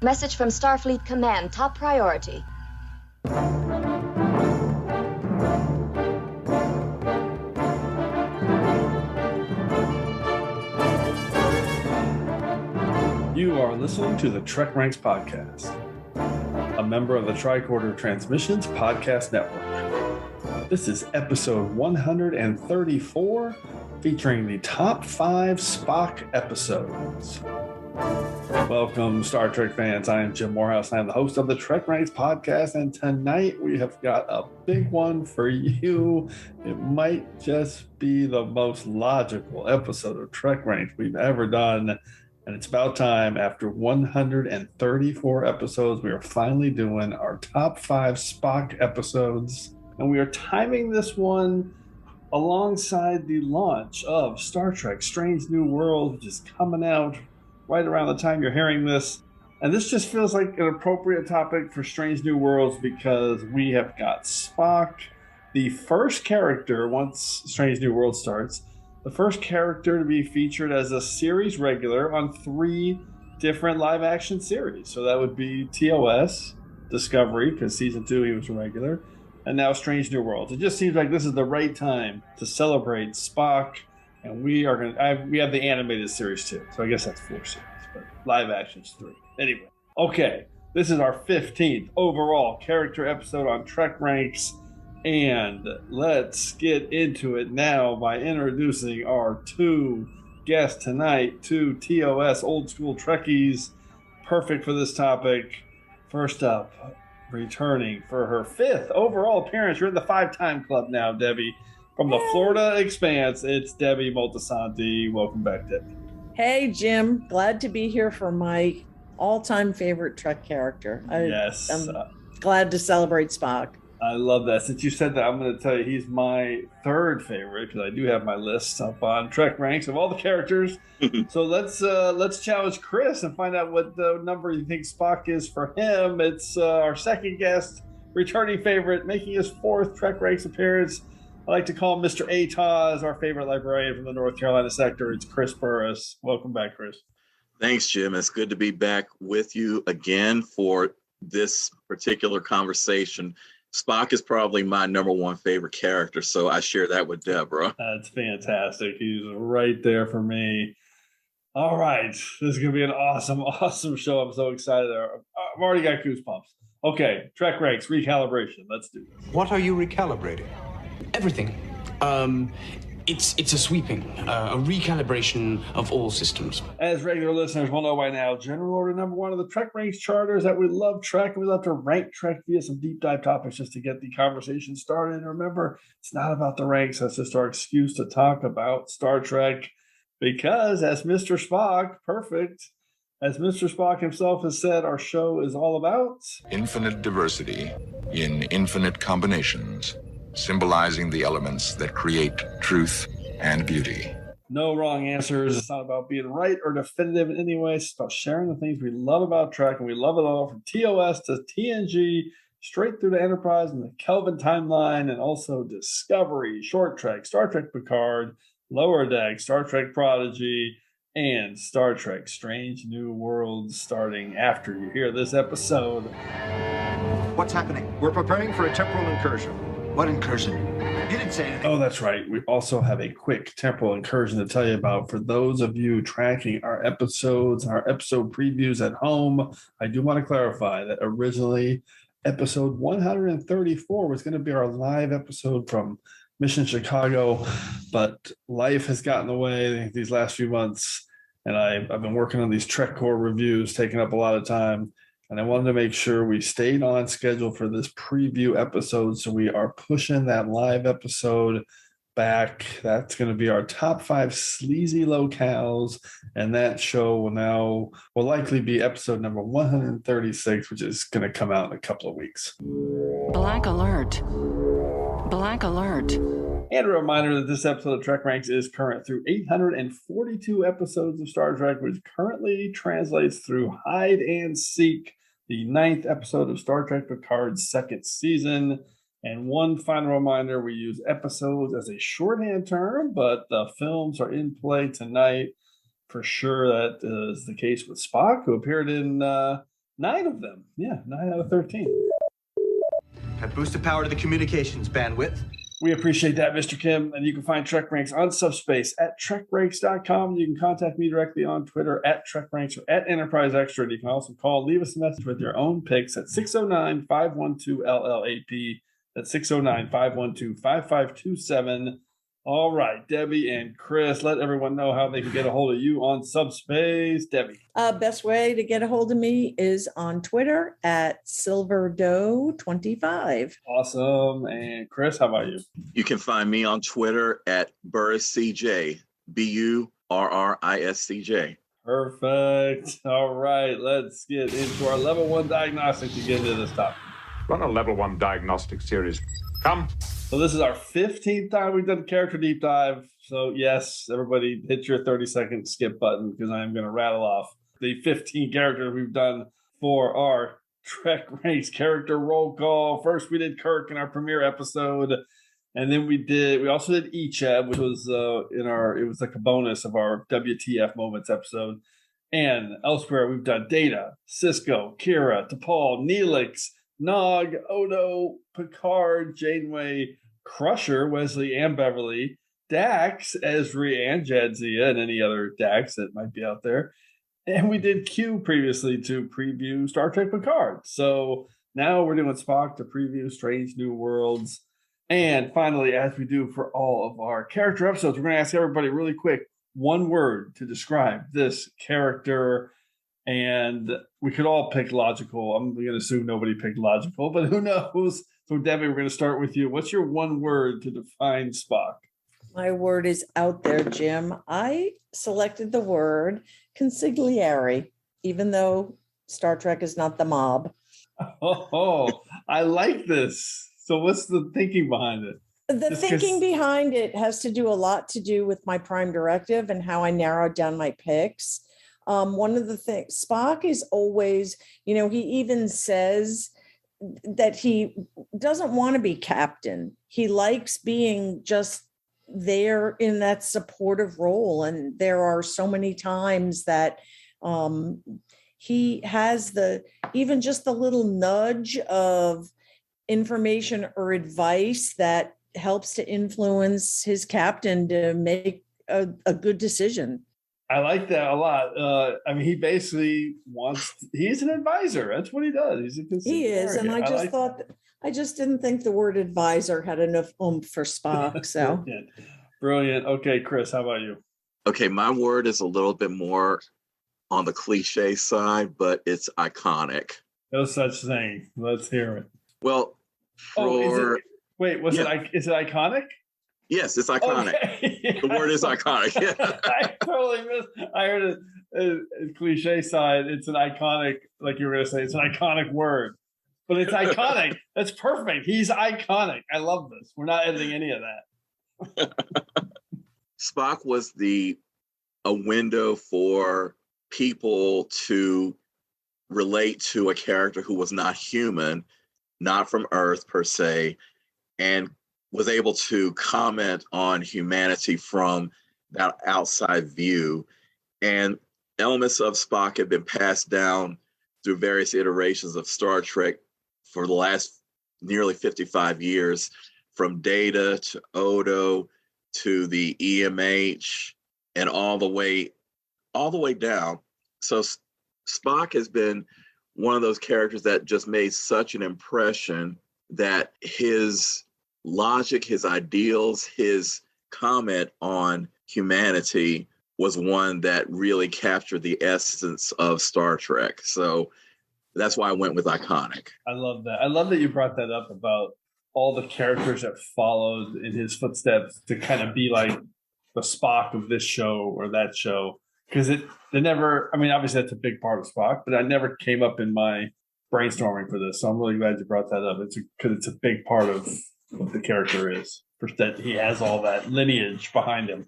Message from Starfleet Command, top priority. You are listening to the TrekRanks podcast, a member of the Tricorder Transmissions Podcast Network. This is episode 134, featuring the top 5 Spock episodes. Welcome, Star Trek fans. I am Jim Moorhouse. I am the host of the TrekRanks podcast, and tonight we have got a big one for you. It might just be the most logical episode of TrekRanks we've ever done. And it's about time. After 134 episodes, we are finally doing our top 5 Spock episodes. And we are timing this one alongside the launch of Star Trek Strange New Worlds, which is coming out right around the time you're hearing this. And this just feels like an appropriate topic for Strange New Worlds because we have got Spock, the first character, once Strange New Worlds starts, the first character to be featured as a series regular on 3 different live-action series. So that would be TOS, Discovery, because season 2 he was a regular, and now Strange New Worlds. It just seems like this is the right time to celebrate Spock, and we have the animated series too. So I guess that's 4 series, but live-action's 3. Anyway, okay, this is our 15th overall character episode on TrekRanks. And let's get into it now by introducing our 2 guests tonight, 2 TOS old school Trekkies, perfect for this topic. First up, returning for her 5th overall appearance. You're in the 5-time club now, Debbie. From the Florida Expanse, it's Debbie Moltisanti. Welcome back, Debbie. Hey, Jim. Glad to be here for my all-time favorite Trek character. Yes. I'm glad to celebrate Spock. I love that. Since you said that, I'm going to tell you he's my 3rd favorite because I do have my list up on TrekRanks of all the characters. So let's challenge Chris and find out what the number you think Spock is for him. It's our 2nd guest, returning favorite, making his 4th TrekRanks appearance. I like to call him Mr. Ataz, our favorite librarian from the North Carolina sector. It's Chris Burris. Welcome back, Chris. Thanks, Jim. It's good to be back with you again for this particular conversation. Spock is probably my number 1 favorite character, so I share that with Deborah. That's fantastic. He's right there for me. All right. This is going to be an awesome, awesome show. I'm so excited. I've already got goosebumps. Okay, TrekRanks, recalibration. Let's do this. What are you recalibrating? Everything. It's a sweeping, a recalibration of all systems. As regular listeners will know by now, general order number 1 of the TrekRanks charter is that we love Trek, and we love to rank Trek via some deep dive topics just to get the conversation started. And remember, it's not about the ranks. That's just our excuse to talk about Star Trek. Because as Mr. Spock, as Mr. Spock himself has said, our show is all about infinite diversity in infinite combinations, symbolizing the elements that create truth and beauty. No wrong answers. It's not about being right or definitive in any way. It's about sharing the things we love about Trek, and we love it all from TOS to TNG, straight through to Enterprise and the Kelvin Timeline, and also Discovery, Short Trek, Star Trek Picard, Lower Deck, Star Trek Prodigy, and Star Trek Strange New Worlds, starting after you hear this episode. What's happening? We're preparing for a temporal incursion. What incursion? You didn't say anything. Oh, that's right. We also have a quick temporal incursion to tell you about. For those of you tracking our episodes, our episode previews at home, I do want to clarify that originally episode 134 was going to be our live episode from Mission Chicago, but life has gotten in the way these last few months, and I've been working on these Trek Core reviews, taking up a lot of time. And I wanted to make sure we stayed on schedule for this preview episode. So we are pushing that live episode back. That's going to be our top 5 sleazy locales. And that show will likely be episode number 136, which is going to come out in a couple of weeks. Black alert. Black alert. And a reminder that this episode of TrekRanks is current through 842 episodes of Star Trek, which currently translates through Hide and Seek, the 9th episode of Star Trek Picard's 2nd season. And one final reminder, we use episodes as a shorthand term, but the films are in play tonight. For sure, that is the case with Spock, who appeared in 9 of them. Yeah, 9 out of 13. Have boosted power to the communications bandwidth. We appreciate that, Mr. Kim. And you can find TrekRanks on Subspace at TrekRanks.com. You can contact me directly on Twitter at TrekRanks or at Enterprise Extra. And you can also call, leave us a message with your own picks at 609-512-LLAP. That's 609-512-5527. All right, Debbie and Chris, let everyone know how they can get a hold of you on Subspace. Debbie. Best way to get a hold of me is on Twitter at SilverDoe25. Awesome. And Chris, how about you? You can find me on Twitter at BurrisCJ, BurrisCJ. Perfect. All right, let's get into our level 1 diagnostic to get into this topic. Run a level 1 diagnostic series. Come. So this is our 15th time we've done character deep dive. So yes, everybody hit your 30-second skip button because I am going to rattle off the 15 characters we've done for our TrekRanks character roll call. First, we did Kirk in our premiere episode. And then we also did Icheb, which was it was like a bonus of our WTF Moments episode. And elsewhere, we've done Data, Cisco, Kira, T'Pol, Neelix, Nog, Odo, Picard, Janeway, Crusher, Wesley, and Beverly, Dax, Esri, and Jadzia, and any other Dax that might be out there. And we did Q previously to preview Star Trek Picard. So now we're doing Spock to preview Strange New Worlds. And finally, as we do for all of our character episodes, we're going to ask everybody really quick, one word to describe this character. And we could all pick logical. I'm going to assume nobody picked logical, but who knows? So, Debbie, we're going to start with you. What's your one word to define Spock? My word is out there, Jim. I selected the word consigliere, even though Star Trek is not the mob. Oh, I like this. So what's the thinking behind it? The thinking behind it has to do a lot to do with my prime directive and how I narrowed down my picks. One of the things, Spock is always, he even says that he doesn't want to be captain. He likes being just there in that supportive role. And there are so many times that he has even just the little nudge of information or advice that helps to influence his captain to make a good decision. I like that a lot. He basically he's an advisor. That's what he does. He is. And I just didn't think the word advisor had enough oomph for Spock. So Brilliant. Okay, Chris, how about you? Okay, my word is a little bit more on the cliche side, but it's iconic. No such thing. Let's hear it. Well, is it iconic? Yes, it's iconic. Okay. The word is iconic. I totally missed. I heard it cliche side. It's an iconic, like you were going to say, it's an iconic word. But it's iconic. That's perfect. He's iconic. I love this. We're not editing any of that. Spock was a window for people to relate to a character who was not human, not from Earth per se, and was able to comment on humanity from that outside view. And elements of Spock have been passed down through various iterations of Star Trek for the last nearly 55 years, from Data to Odo to the EMH and all the way down. So Spock has been one of those characters that just made such an impression that his logic, his ideals, his comment on humanity was one that really captured the essence of Star Trek. So that's why I went with iconic. I love that. I love that you brought that up about all the characters that followed in his footsteps to kind of be like the Spock of this show or that show. Because they never, obviously that's a big part of Spock, but I never came up in my brainstorming for this. So I'm really glad you brought that up. Because it's a big part of what the character is. That he has all that lineage behind him.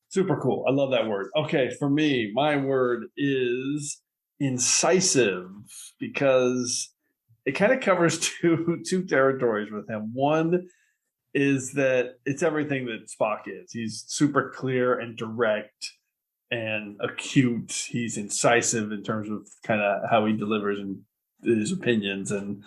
Super cool. I love that word. Okay, for me, my word is incisive, because it kind of covers two territories with him. One is that it's everything that Spock is. He's super clear and direct and acute. He's incisive in terms of kind of how he delivers and his opinions and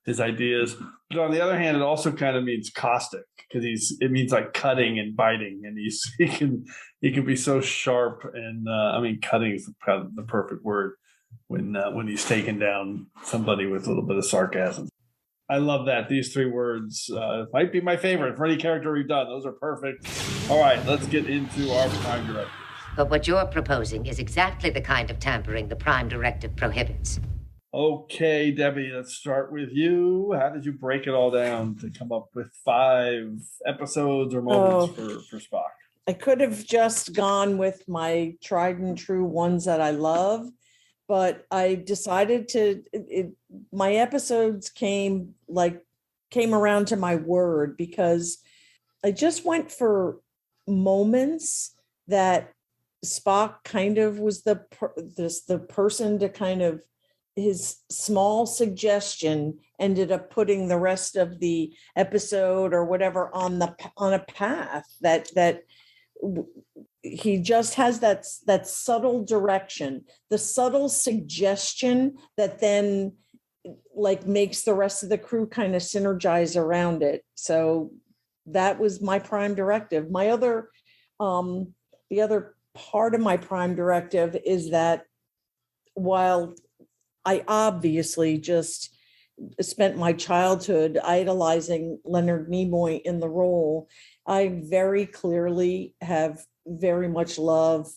his ideas. But on the other hand, it also kind of means caustic, because it means like cutting and biting, and he can be so sharp. And cutting is kind of the perfect word when he's taking down somebody with a little bit of sarcasm. I love that. These three words might be my favorite for any character we've done. Those are perfect. All right, let's get into our Prime Directive. But what you're proposing is exactly the kind of tampering the Prime Directive prohibits. Okay, Debbie, let's start with you. How did you break it all down to come up with 5 episodes or moments for Spock? I could have just gone with my tried and true ones that I love, but I decided my episodes came around to my word, because I just went for moments that Spock kind of was the person to kind of, his small suggestion ended up putting the rest of the episode or whatever on a path that he just has that subtle direction, the subtle suggestion that then like makes the rest of the crew kind of synergize around it. So that was my Prime Directive. My other, the other part of my Prime Directive is that while I obviously just spent my childhood idolizing Leonard Nimoy in the role, I very clearly have very much loved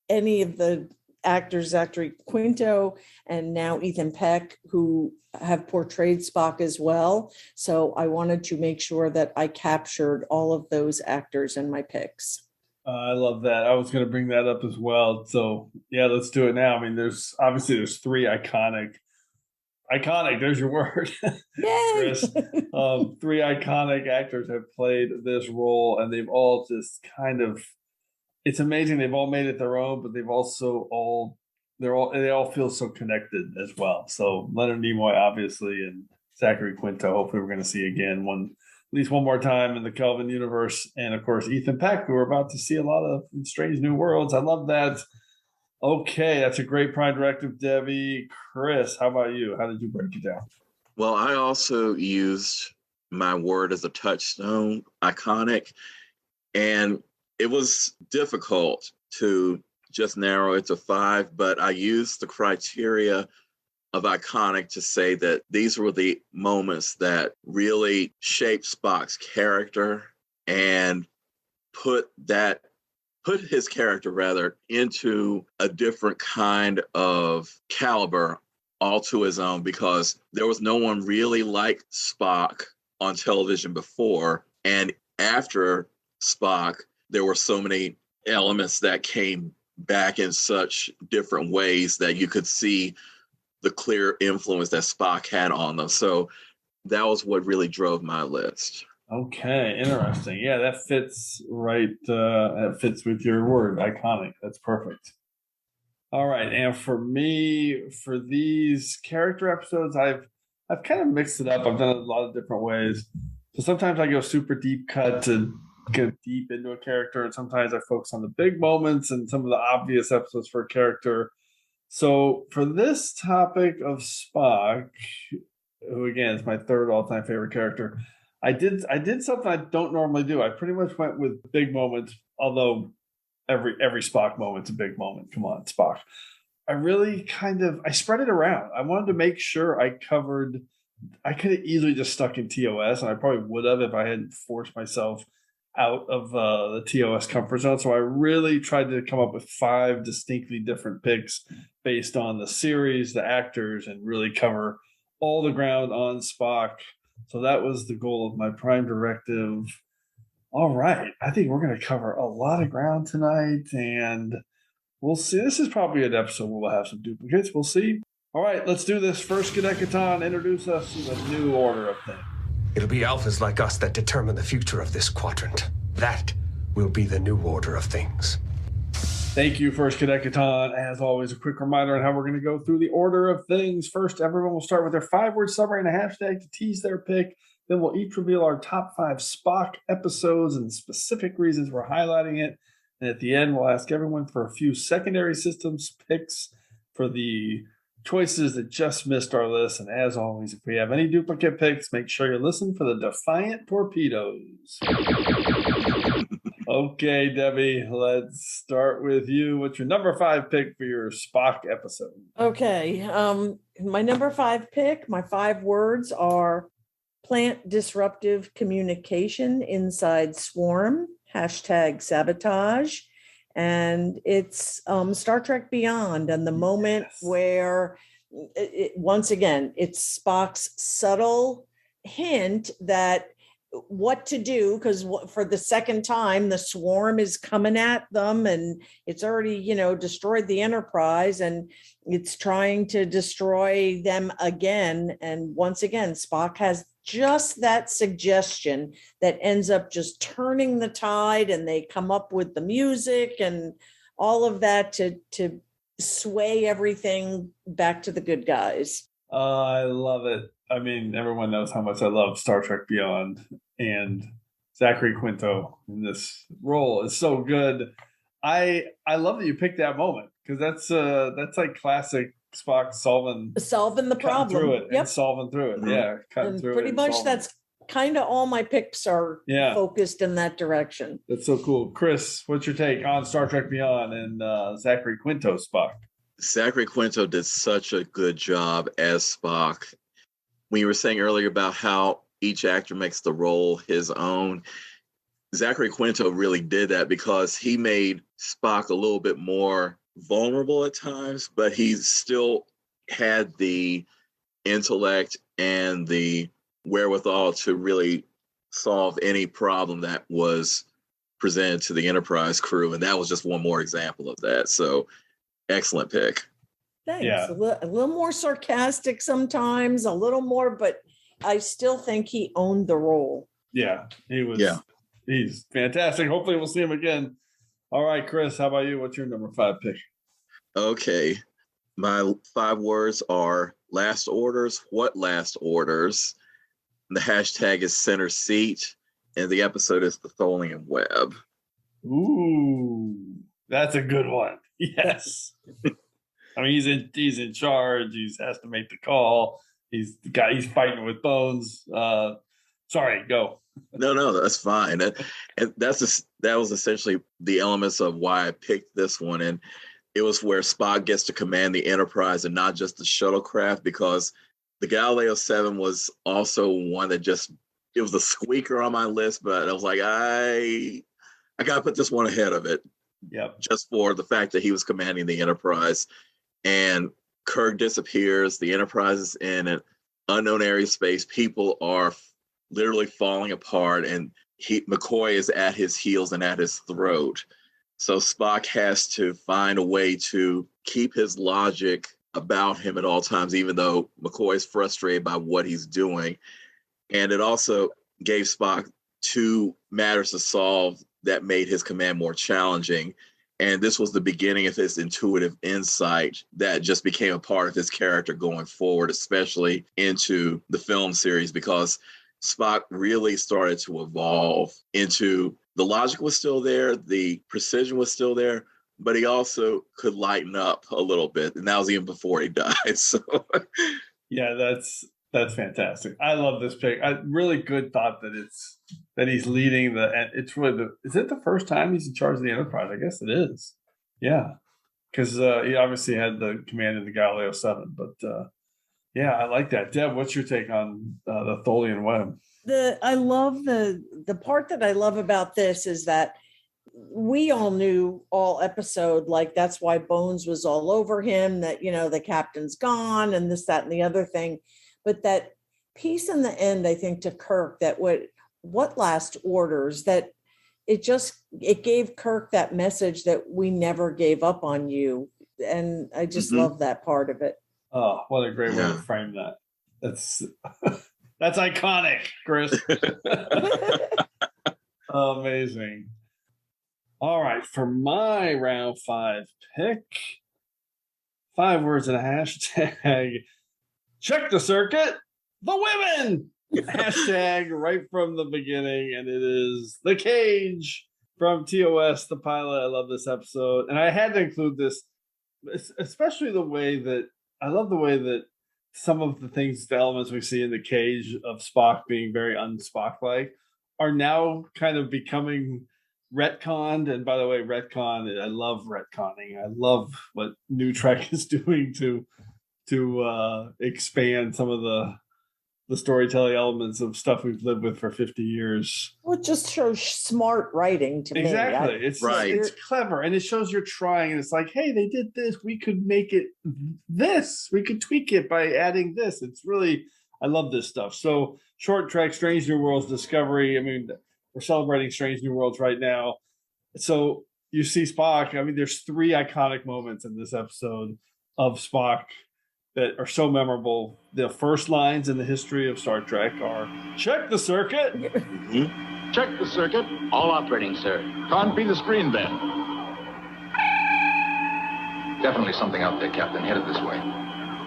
any of the actors, Zachary Quinto and now Ethan Peck, who have portrayed Spock as well. So I wanted to make sure that I captured all of those actors in my picks. I love that. I was going to bring that up as well. So yeah, let's do it now. I mean, there's 3 iconic, there's your word. Yay! Chris. 3 iconic actors have played this role, and they've all just kind of, it's amazing. They've all made it their own, but they've also they all feel so connected as well. So Leonard Nimoy, obviously, and Zachary Quinto, hopefully we're going to see again at least one more time in the Kelvin universe. And of course, Ethan Peck, who we're about to see a lot of in Strange New Worlds. I love that. Okay, that's a great Prime Directive, Debbie. Chris, how about you? How did you break it down? Well, I also used my word as a touchstone, iconic. And it was difficult to just narrow it to 5, but I used the criteria of iconic to say that these were the moments that really shaped Spock's character and put his character into a different kind of caliber all to his own, because there was no one really like Spock on television before. And after Spock, there were so many elements that came back in such different ways that you could see the clear influence that Spock had on them. So that was what really drove my list. Okay, interesting. Yeah, that fits right. That fits with your word, iconic. That's perfect. All right, and for me, for these character episodes, I've kind of mixed it up. I've done it a lot of different ways. So sometimes I go super deep cut to get deep into a character, and sometimes I focus on the big moments and some of the obvious episodes for a character. So for this topic of Spock, who again is my 3rd all-time favorite character, I did something I don't normally do. I pretty much went with big moments, although every Spock moment's a big moment. Come on, Spock. I spread it around. I wanted to make sure I could have easily just stuck in TOS, and I probably would have if I hadn't forced myself out of the TOS comfort zone. So I really tried to come up with 5 distinctly different picks based on the series, the actors, and really cover all the ground on Spock. So that was the goal of my Prime Directive. All right. I think we're going to cover a lot of ground tonight, and we'll see. This is probably an episode where we'll have some duplicates. We'll see. All right, let's do this. First, Cadet introduce us to the new order of things. It'll be alphas like us that determine the future of this quadrant. That will be the new order of things. Thank you, First Cadet Catan. As always, a quick reminder on how we're going to go through the order of things. First, everyone will start with their 5-word summary and a hashtag to tease their pick. Then we'll each reveal our top 5 Spock episodes and specific reasons we're highlighting it. And at the end, we'll ask everyone for a few secondary systems picks for the choices that just missed our list. And as always, if we have any duplicate picks, make sure you listen for the Defiant Torpedoes. Okay, Debbie, let's start with you. What's your number 5 pick for your Spock episode? Okay. My number 5 pick, my 5 words are plant disruptive communication inside swarm, #sabotage. And it's Star Trek Beyond, and the moment where, once again, it's Spock's subtle hint that what to do, because for the second time, the swarm is coming at them, and it's already, destroyed the Enterprise, and it's trying to destroy them again. And once again, Spock has just that suggestion that ends up just turning the tide, and they come up with the music and all of that to sway everything back to the good guys. I love it. I mean, everyone knows how much I love Star Trek Beyond, and Zachary Quinto in this role is so good. I love that you picked that moment, because that's like classic Spock solving the problem through it. Yep. And solving through it. Yeah, and through pretty it much that's kind of all my picks are focused in that direction. That's so cool. Chris, what's your take on Star Trek Beyond and Zachary Quinto Spock? Zachary Quinto did such a good job as Spock. When you were saying earlier about how each actor makes the role his own, Zachary Quinto really did that, because he made Spock a little bit more vulnerable at times, but he still had the intellect and the wherewithal to really solve any problem that was presented to the Enterprise crew. And that was just one more example of that. So excellent pick. Thanks. Yeah. A little more sarcastic sometimes, a little more, but I still think he owned the role. Yeah, he was. Yeah. He's fantastic. Hopefully we'll see him again. All right, Chris, how about you? What's your number 5 pick? Okay. My 5 words are last orders. What last orders? The hashtag is center seat, and the episode is the Tholium Web. Ooh, that's a good one. Yes. I mean, he's in charge. He has to make the call. He's fighting with Bones. Sorry, go. No, that's fine. And that was essentially the elements of why I picked this one. And it was where Spock gets to command the Enterprise and not just the shuttlecraft, because the Galileo 7 was also one that it was a squeaker on my list, but I was like, I got to put this one ahead of it. Yep. Just for the fact that he was commanding the Enterprise. And Kirk disappears. The Enterprise is in an unknown area of space. People are literally falling apart, and McCoy is at his heels and at his throat. So Spock has to find a way to keep his logic about him at all times, even though McCoy is frustrated by what he's doing. And it also gave Spock 2 matters to solve that made his command more challenging. And this was the beginning of his intuitive insight that just became a part of his character going forward, especially into the film series, because Spock really started to evolve into the logic was still there, the precision was still there, but he also could lighten up a little bit. And that was even before he died. So yeah, that's fantastic. I love this pick. Really good thought that he's leading it's really is it the first time he's in charge of the Enterprise? I guess it is. Yeah. Because he obviously had the command of the Galileo 7, but yeah, I like that. Deb, what's your take on the Tholian Web? I love the part that I love about this is that we all knew all episode, like that's why Bones was all over him, that, the captain's gone and this, that, and the other thing. But that piece in the end, I think, to Kirk, that what last orders, that it gave Kirk that message that we never gave up on you. And I just love that part of it. Oh, what a great way to frame that. That's iconic, Chris. Amazing. All right, for my round 5 pick, 5 words and a hashtag. Check the circuit, the women. Hashtag right from the beginning, and it is the cage. from TOS, the pilot. I love this episode. And I had to include this, especially the way that I love the way that some of the elements we see in the cage of Spock being very un-Spock-like are now kind of becoming retconned. And by the way, retcon, I love retconning. I love what New Trek is doing to expand some of the storytelling elements of stuff we've lived with for 50 years. Well, it just shows smart writing to me. Exactly. It's clever, and it shows you're trying, and it's like, hey, they did this. We could make it this. We could tweak it by adding this. It's really, I love this stuff. So Short Trek, Strange New Worlds, Discovery. I mean, we're celebrating Strange New Worlds right now. So you see Spock. I mean, there's 3 iconic moments in this episode of Spock that are so memorable. The first lines in the history of Star Trek are, check the circuit. Mm-hmm. Check the circuit. All operating, sir. Can't be the screen then. Definitely something out there, Captain. Headed this way.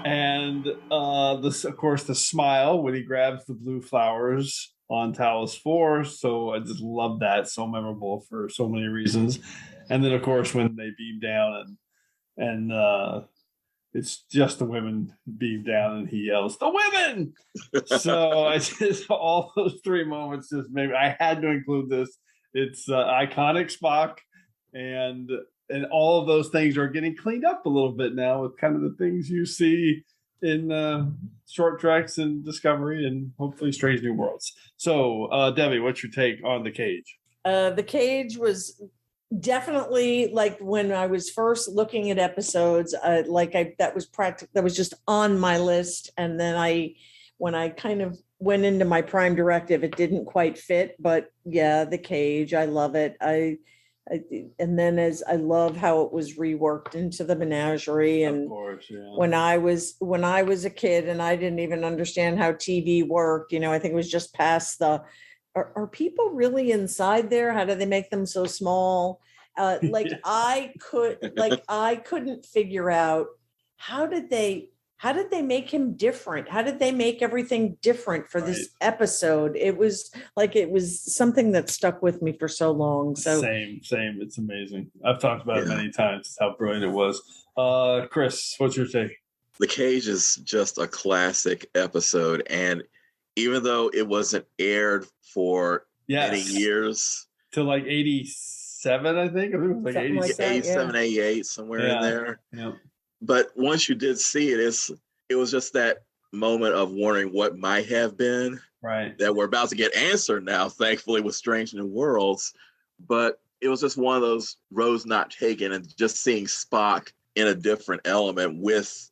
And this, of course, the smile when he grabs the blue flowers on Talos 4. So I just love that. So memorable for so many reasons. And then, of course, when they beam down and it's just the women beam down and he yells, the women! So I just, all those 3 moments just maybe I had to include this. It's iconic Spock, and all of those things are getting cleaned up a little bit now with kind of the things you see in Short Treks and Discovery and hopefully Strange New Worlds. So Debbie, what's your take on the cage? The cage was definitely, like, when I was first looking at episodes, that was just on my list. And then when I kind of went into my Prime Directive, it didn't quite fit, but yeah, the cage, I love it. And then I love how it was reworked into the Menagerie. And of course, yeah. when I was a kid and I didn't even understand how TV worked, I think it was just past the, are people really inside there? How do they make them so small? I couldn't figure out how did they make him different? How did they make everything different for this episode? It was something that stuck with me for so long. So same. It's amazing. I've talked about it many times, how brilliant it was. Chris, what's your take? The Cage is just a classic episode, and even though it wasn't aired for many years, till like 87, I think. It was like 87, 88, somewhere in there. Yeah. But once you did see it, it was just that moment of wondering what might have been. Right. That we're about to get answered now, thankfully, with Strange New Worlds. But it was just one of those roads not taken, and just seeing Spock in a different element with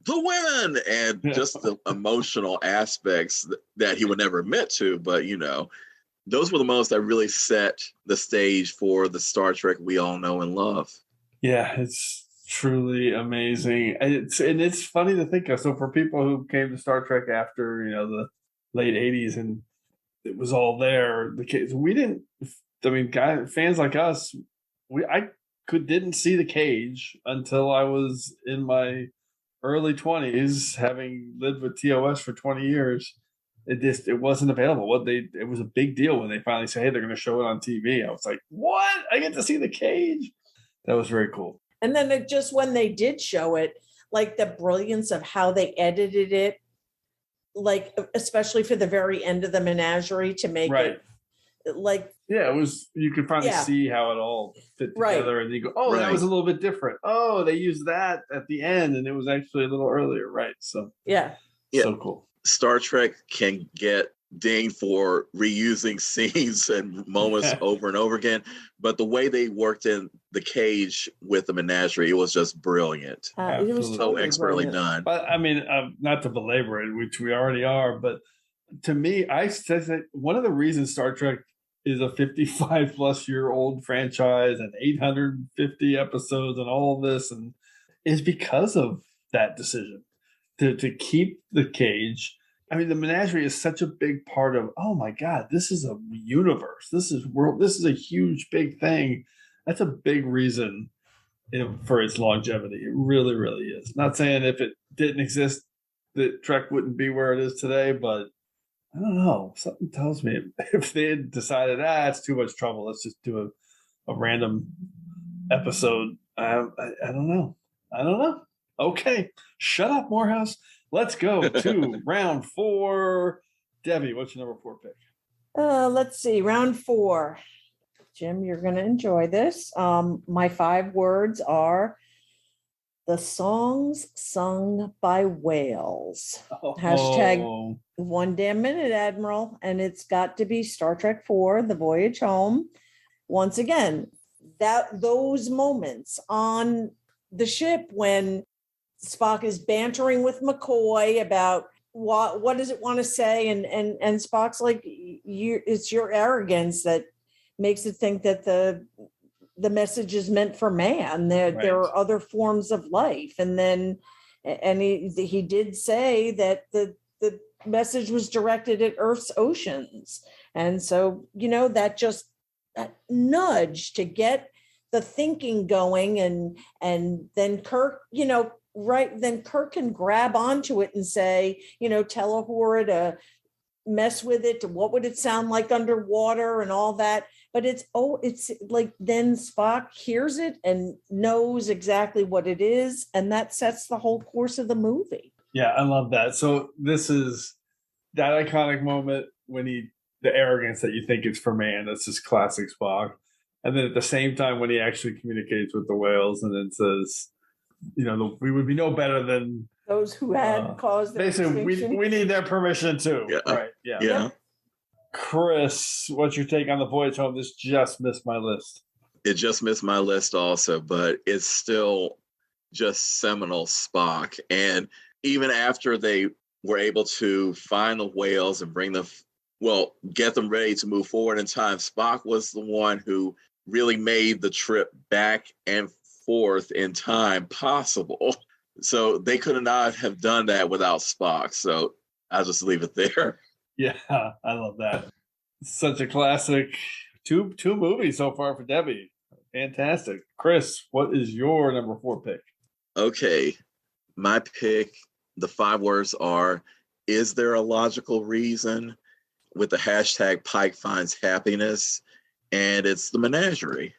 the women and just the emotional aspects that he would never admit to. But, those were the moments that really set the stage for the Star Trek we all know and love. Yeah, it's truly amazing. It's funny to think of. So for people who came to Star Trek after, the late 80s and it was all there, fans like us, didn't see the cage until I was in my early 20s, having lived with TOS for 20 years. It wasn't available. It was a big deal when they finally said, hey, they're going to show it on TV. I was like, what? I get to see the cage? That was very cool. And then when they did show it, like the brilliance of how they edited it, like especially for the very end of the Menagerie to make it like. Yeah, it was, you could finally see how it all fit together, and you go, that was a little bit different. Oh, they used that at the end and it was actually a little earlier. Right. So so cool. Star Trek can get dinged for reusing scenes and moments over and over again, but the way they worked in the cage with the Menagerie, it was just brilliant. It was so expertly done. But I mean, not to belabor it, which we already are, but to me, I said that one of the reasons Star Trek is a 55 plus year old franchise and 850 episodes and all of this, and is because of that decision to keep the cage. I mean, the Menagerie is such a big part of, oh my God, this is a universe. This is world. This is a huge, big thing. That's a big reason for its longevity. It really, really is. Not saying if it didn't exist, that Trek wouldn't be where it is today, but I don't know. Something tells me if they had decided, it's too much trouble, let's just do random episode. I don't know. Okay, shut up, Moorhouse. Let's go to round 4. Debbie, what's your number 4 pick? Let's see, round 4. Jim, you're going to enjoy this. My 5 words are the songs sung by whales. Hashtag one damn minute, Admiral. And it's got to be Star Trek 4, The Voyage Home. Once again, those moments on the ship when Spock is bantering with McCoy about what does it want to say, and Spock's like, it's your arrogance that makes it think that the message is meant for man. There are other forms of life, and he did say that the message was directed at Earth's oceans, and so that nudge to get the thinking going, and then Kirk, then Kirk can grab onto it and say, tell Uhura to mess with it. What would it sound like underwater and all that? But it's like then Spock hears it and knows exactly what it is, and that sets the whole course of the movie. Yeah, I love that. So this is that iconic moment when the arrogance that you think it's for man. That's just classic Spock. And then at the same time, when he actually communicates with the whales and then says, we would be no better than those who had caused their basically, extinction. we need their permission too. Yeah. Right. Yeah. Yeah. Chris, what's your take on The Voyage Home? This just missed my list. It just missed my list also, but it's still just seminal Spock. And even after they were able to find the whales and get them ready to move forward in time, Spock was the one who really made the trip back and forth in time possible. So they could not have done that without Spock. So I'll just leave it there. Yeah, I love that. Such a classic. Two movies so far for Debbie. Fantastic. Chris, what is your number 4 pick? Okay. My pick, the 5 words are, is there a logical reason? With the hashtag Pike finds happiness. And it's the Menagerie.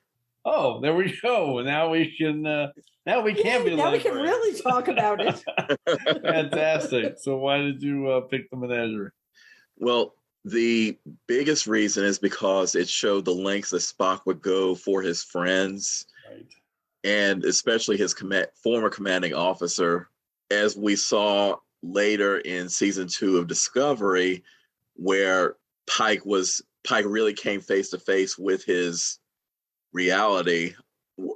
Oh, there we go. Now we can be now we can really talk about it. Fantastic. So why did you pick the Menagerie? Well, the biggest reason is because it showed the lengths that Spock would go for his friends, right, and especially his former commanding officer, as we saw later in season 2 of Discovery, where Pike really came face to face with his reality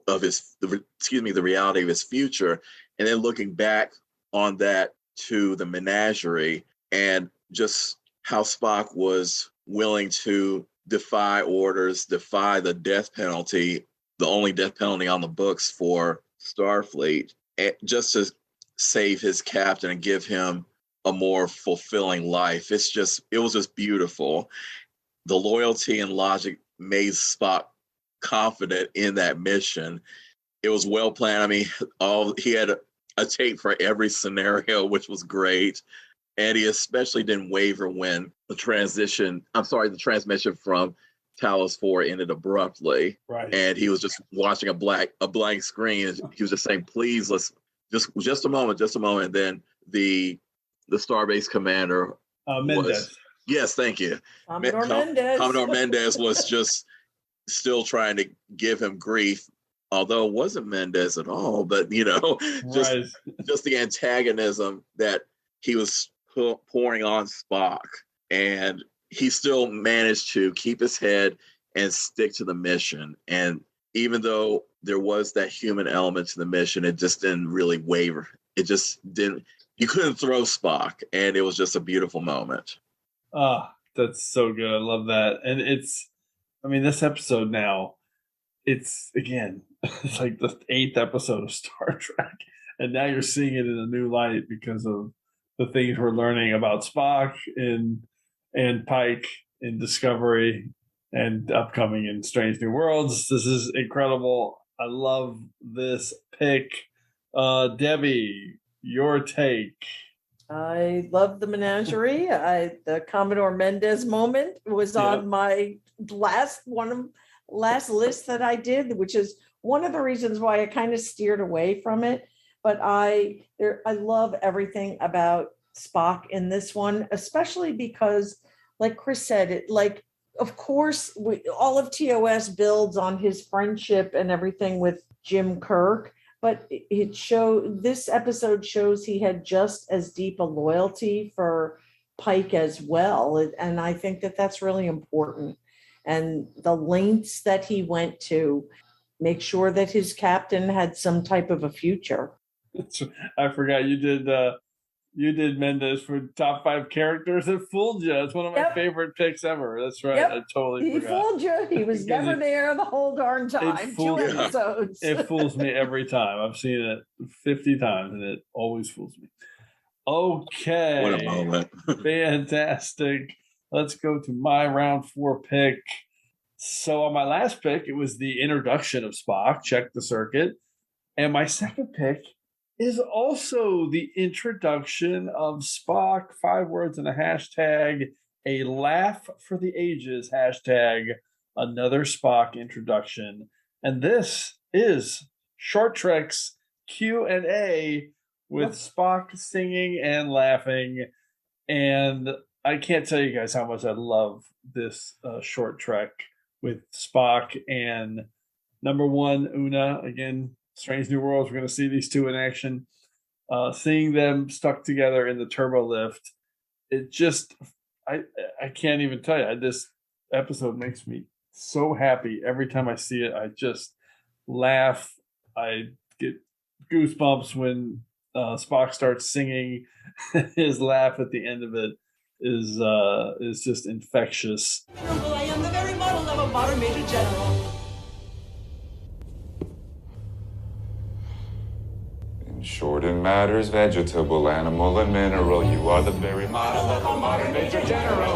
of the reality of his future, and then looking back on that to the Menagerie, and just how Spock was willing to defy orders, defy the death penalty, the only death penalty on the books for Starfleet, just to save his captain and give him a more fulfilling life. It was just beautiful. The loyalty and logic made Spock confident in that mission. It was well planned. I mean, he had a tape for every scenario, which was great. And he especially didn't waver when the transmission from Talos 4 ended abruptly. Right. And he was just watching a blank screen. And he was just saying, please, let's just a moment. And then the Starbase commander Mendez. Yes, thank you. Commodore Mendez was just still trying to give him grief, although it wasn't Mendez at all, but just the antagonism that he was pouring on Spock, and he still managed to keep his head and stick to the mission. And even though there was that human element to the mission, it just didn't really waver. It just didn't. You couldn't throw Spock, and it was just a beautiful moment. That's so good. I love that. And this episode now, it's like the 8th episode of Star Trek. And now you're seeing it in a new light because of the things we're learning about Spock and Pike in Discovery and upcoming in Strange New Worlds. This is incredible. I love this pick. Debbie, your take. I love the Menagerie. The Commodore Mendez moment was on my last one of last list that I did, which is one of the reasons why I kind of steered away from it. But I love everything about Spock in this one, especially because, like Chris said, of course, all of TOS builds on his friendship and everything with Jim Kirk, but this episode shows he had just as deep a loyalty for Pike as well. And I think that that's really important. And the lengths that he went to make sure that his captain had some type of a future. I forgot you did Mendes for top 5 characters. It fooled you. It's one of my favorite picks ever. That's right. Yep. I totally forgot. He fooled you. He was never there the whole darn time. 2 episodes. It fools me every time. I've seen it 50 times and it always fools me. Okay. What a moment. Fantastic. Let's go to my round 4 pick. So on my last pick, it was the introduction of Spock, Check the Circuit. And my second pick is also the introduction of Spock, 5 words and a hashtag, a laugh for the ages, hashtag, another Spock introduction. And this is Short Trek's Q&A with Spock singing and laughing. And I can't tell you guys how much I love this Short Trek with Spock and number 1, Una, again, Strange New Worlds. We're going to see these two in action. Seeing them stuck together in the turbo lift, it just, I can't even tell you. This episode makes me so happy. Every time I see it, I just laugh. I get goosebumps when Spock starts singing. His laugh at the end of it is just infectious. I am the very model of a modern Major General. Short in matters, vegetable, animal, and mineral. You are the very model of a modern Major General.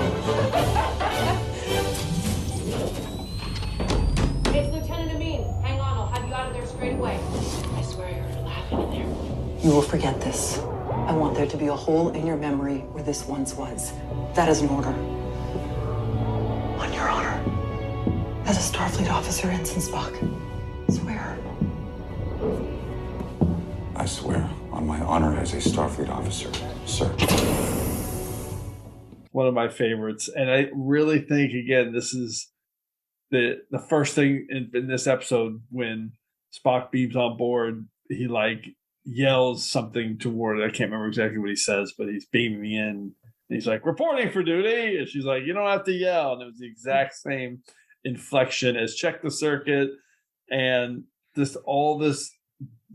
It's Lieutenant Amin. Hang on, I'll have you out of there straight away. I swear you're laughing in there. You will forget this. I want there to be a hole in your memory where this once was. That is an order. On your honor. As a Starfleet officer, Ensign Spock. Swear. I swear on my honor as a Starfleet officer, sir. One of my favorites. And I really think, again, this is the first thing in this episode when Spock beams on board. He yells something toward, I can't remember exactly what he says, but he's beaming me in. And he's like, reporting for duty. And she's like, you don't have to yell. And it was the exact same inflection as Check the Circuit. And just all this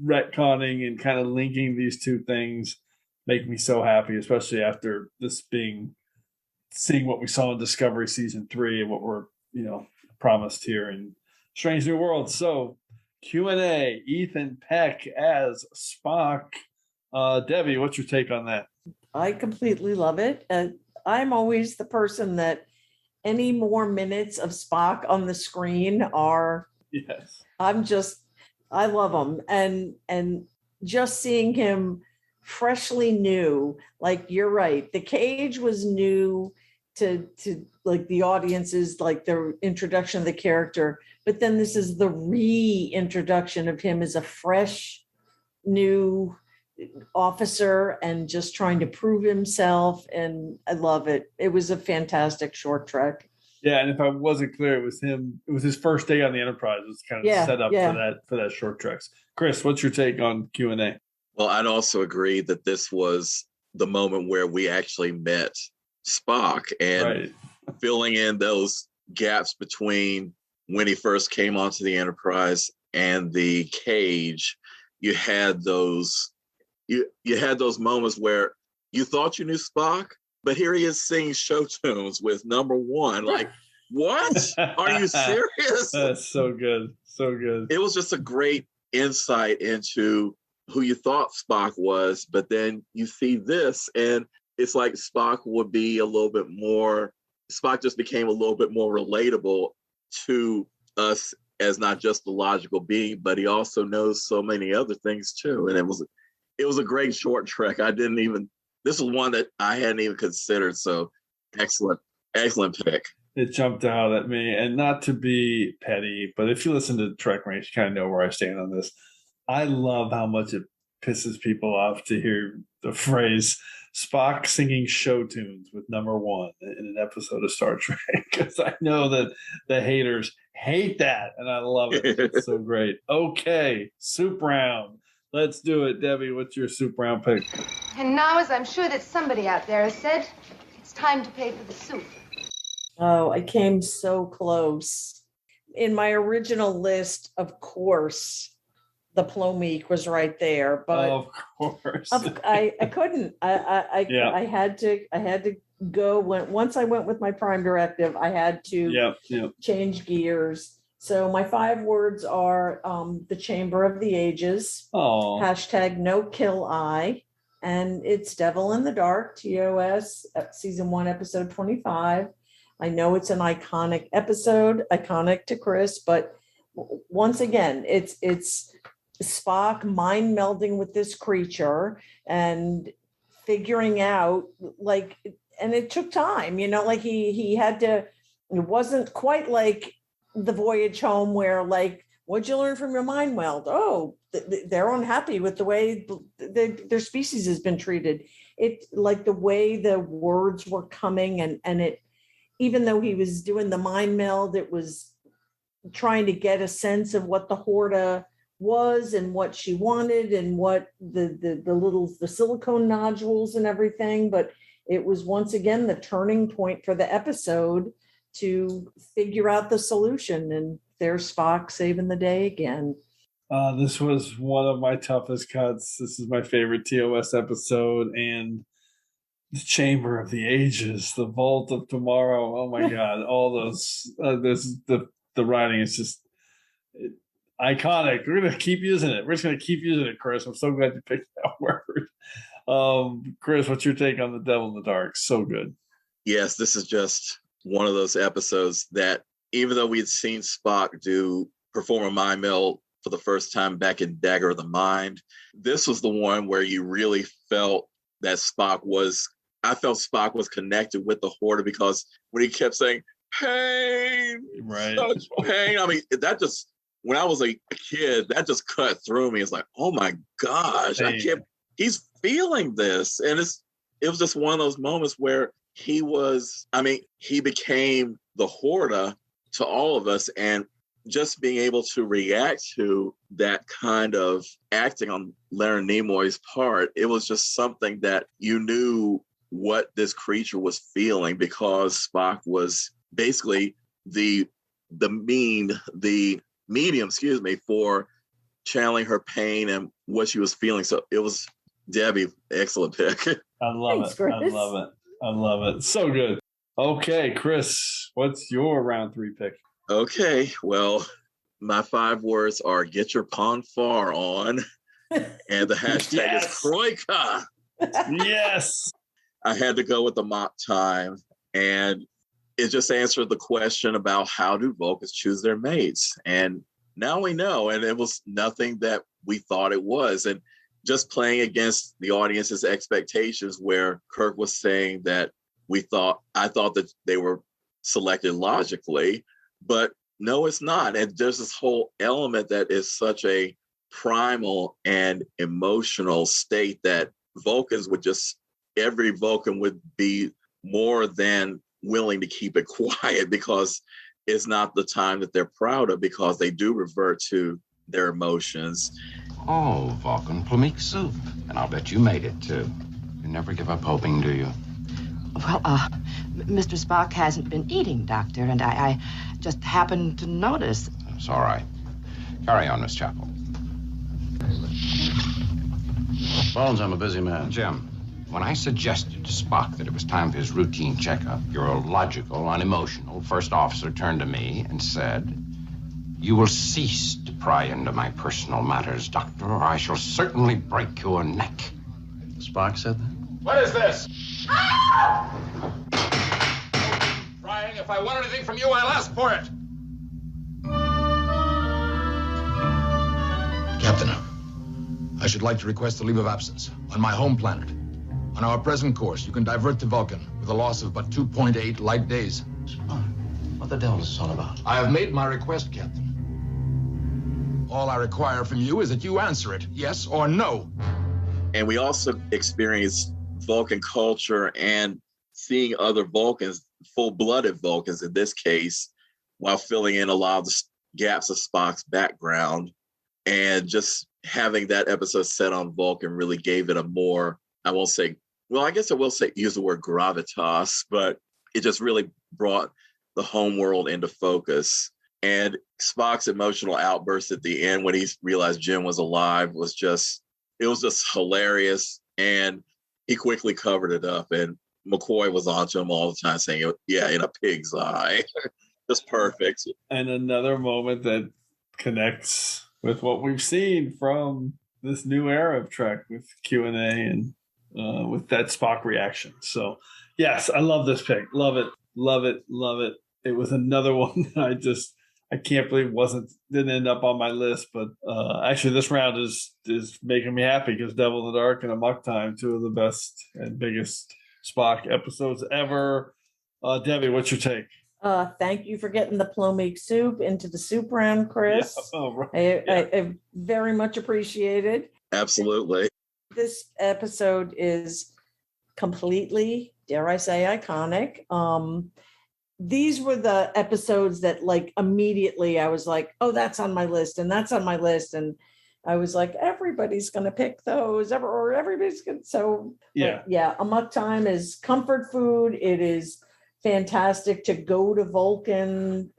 retconning and kind of linking these two things make me so happy, especially after this seeing what we saw in Discovery Season 3 and what we're, promised here in Strange New Worlds. So Q&A, Ethan Peck as Spock. Debbie, what's your take on that? I completely love it. I'm always the person that any more minutes of Spock on the screen are, yes. I love him. And just seeing him freshly new, you're right. The cage was new to the audiences, the introduction of the character, but then this is the reintroduction of him as a fresh new officer and just trying to prove himself. And I love it. It was a fantastic Short Trek. Yeah, and if I wasn't clear, it was him. It was his first day on the Enterprise. It was kind of set up for that Short Treks. Chris, what's your take on Q&A? Well, I'd also agree that this was the moment where we actually met Spock and filling in those gaps between when he first came onto the Enterprise and the cage. You had those moments where you thought you knew Spock, but here he is singing show tunes with number 1. What? Are you serious? That's so good. So good. It was just a great insight into who you thought Spock was, but then you see this and it's like Spock just became a little bit more relatable to us as not just the logical being, but he also knows so many other things too. And it was a great Short Trek. This was one that I hadn't even considered. So excellent pick. It jumped out at me. And not to be petty, but if you listen to TrekRanks, you kind of know where I stand on this. I love how much it pisses people off to hear the phrase Spock singing show tunes with number one in an episode of Star Trek, because I know that the haters hate that, and I love it. It's so great. Okay, soup round. Let's do it. Debbie, what's your soup round pick? And now, as I'm sure that somebody out there has said, it's time to pay for the soup. Oh, I came so close. In my original list, of course, the Plomeek was right there, but of course, I couldn't. I had to go. Once I went with my prime directive, I had to change gears. So my 5 words are the Chamber of the Ages, hashtag no kill I, and it's Devil in the Dark, TOS, season 1, episode 25. I know it's an iconic episode, iconic to Chris, but once again, it's Spock mind melding with this creature and figuring out, like, and it took time, like he had to, it wasn't quite like the Voyage Home where, like, what'd you learn from your mind meld? Oh, they're unhappy with the way their species has been treated. It, like, the way the words were coming and it, even though he was doing the mind meld, it was trying to get a sense of what the Horta was and what she wanted and what the silicone nodules and everything. But it was once again the turning point for the episode to figure out the solution. And there's Spock saving the day again. This was one of my toughest cuts. This is my favorite TOS episode, and the Chamber of the Ages, the Vault of Tomorrow. Oh my God! All those. The writing is just iconic. We're gonna keep using it. We're just gonna keep using it, Chris. I'm so glad you picked that word. Chris, what's your take on the Devil in the Dark? So good. Yes, this is just one of those episodes that, even though we had seen Spock perform a mind meld for the first time back in Dagger of the Mind, this was the one where you really felt that I felt Spock was connected with the Horta, because when he kept saying, pain, right, such pain. I mean, that just, when I was a kid, that just cut through me. It's like, oh my gosh, he's feeling this. And it was just one of those moments where he became the Horta to all of us, and just being able to react to that kind of acting on Leonard Nimoy's part, it was just something that you knew what this creature was feeling, because Spock was basically the medium, for channeling her pain and what she was feeling. So it was, Debbie, excellent pick. I love it. I love it. So good. Okay, Chris, what's your round 3 pick? Okay, well, my 5 words are get your pon far on, and the hashtag is Troika. Yes. I had to go with the mock time, and it just answered the question about how do Vulcans choose their mates. And now we know, and it was nothing that we thought it was. And just playing against the audience's expectations, where Kirk was saying that I thought that they were selected logically, but no, it's not. And there's this whole element that is such a primal and emotional state that every Vulcan would be more than willing to keep it quiet, because it's not the time that they're proud of, because they do revert to their emotions. Oh, Vulcan Plomeek soup. And I'll bet you made it, too. You never give up hoping, do you? Well, Mr. Spock hasn't been eating, Doctor, and I just happened to notice. It's all right. Carry on, Miss Chapel. Bones, I'm a busy man. Jim, when I suggested to Spock that it was time for his routine checkup, your logical, unemotional first officer turned to me and said, "You will cease to pry into my personal matters, Doctor, or I shall certainly break your neck." Spock said that? What is this? Prying. If I want anything from you, I'll ask for it. Captain, I should like to request a leave of absence on my home planet. On our present course, you can divert to Vulcan with a loss of but 2.8 light days. What the devil is this all about? I have made my request, Captain. All I require from you is that you answer it, yes or no. And we also experienced Vulcan culture and seeing other Vulcans, full-blooded Vulcans in this case, while filling in a lot of the gaps of Spock's background. And just having that episode set on Vulcan really gave it a more, I won't say, well, I guess I will say, use the word gravitas, but it just really brought the home world into focus. And Spock's emotional outburst at the end when he realized Jim was alive was just hilarious. And he quickly covered it up. And McCoy was on to him all the time saying, yeah, in a pig's eye. Just perfect. And another moment that connects with what we've seen from this new era of Trek with Q&A and with that Spock reaction. So, yes, I love this pick. Love it. Love it. Love it. It was another one that I can't believe didn't end up on my list. But actually, this round is making me happy because Devil in the Dark and Amok Time, two of the best and biggest Spock episodes ever. Debbie, what's your take? Thank you for getting the plomeek soup into the soup round, Chris. Yeah. Oh, right. I very much appreciate it. Absolutely. This episode is completely, dare I say, iconic. These were the episodes that, like, immediately I was like, oh, that's on my list and that's on my list. And I was like, everybody's going to pick those or everybody's going to. So, yeah, Amok Time is comfort food. It is fantastic to go to Vulcan.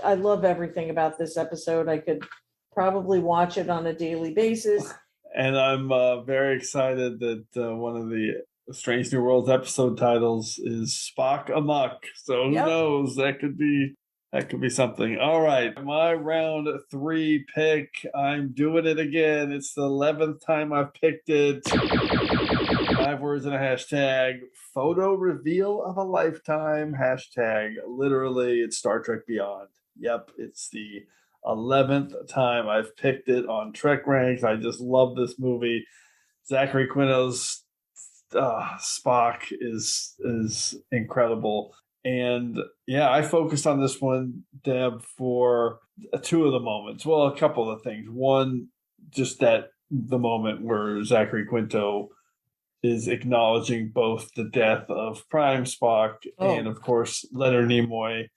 I love everything about this episode. I could probably watch it on a daily basis. And I'm very excited that one of the Strange New Worlds episode titles is Spock Amok. So who knows? That could be something. All right. My round 3 pick. I'm doing it again. It's the 11th time I've picked it. 5 words and a hashtag. Photo reveal of a lifetime. Hashtag. Literally, it's Star Trek Beyond. Yep. It's the 11th time I've picked it on TrekRanks. I just love this movie. Zachary Quinto's Spock is incredible. And yeah, I focused on this one, Deb, for 2 of the moments. Well, a couple of things. One, just the moment where Zachary Quinto is acknowledging both the death of Prime Spock and, of course, Leonard Nimoy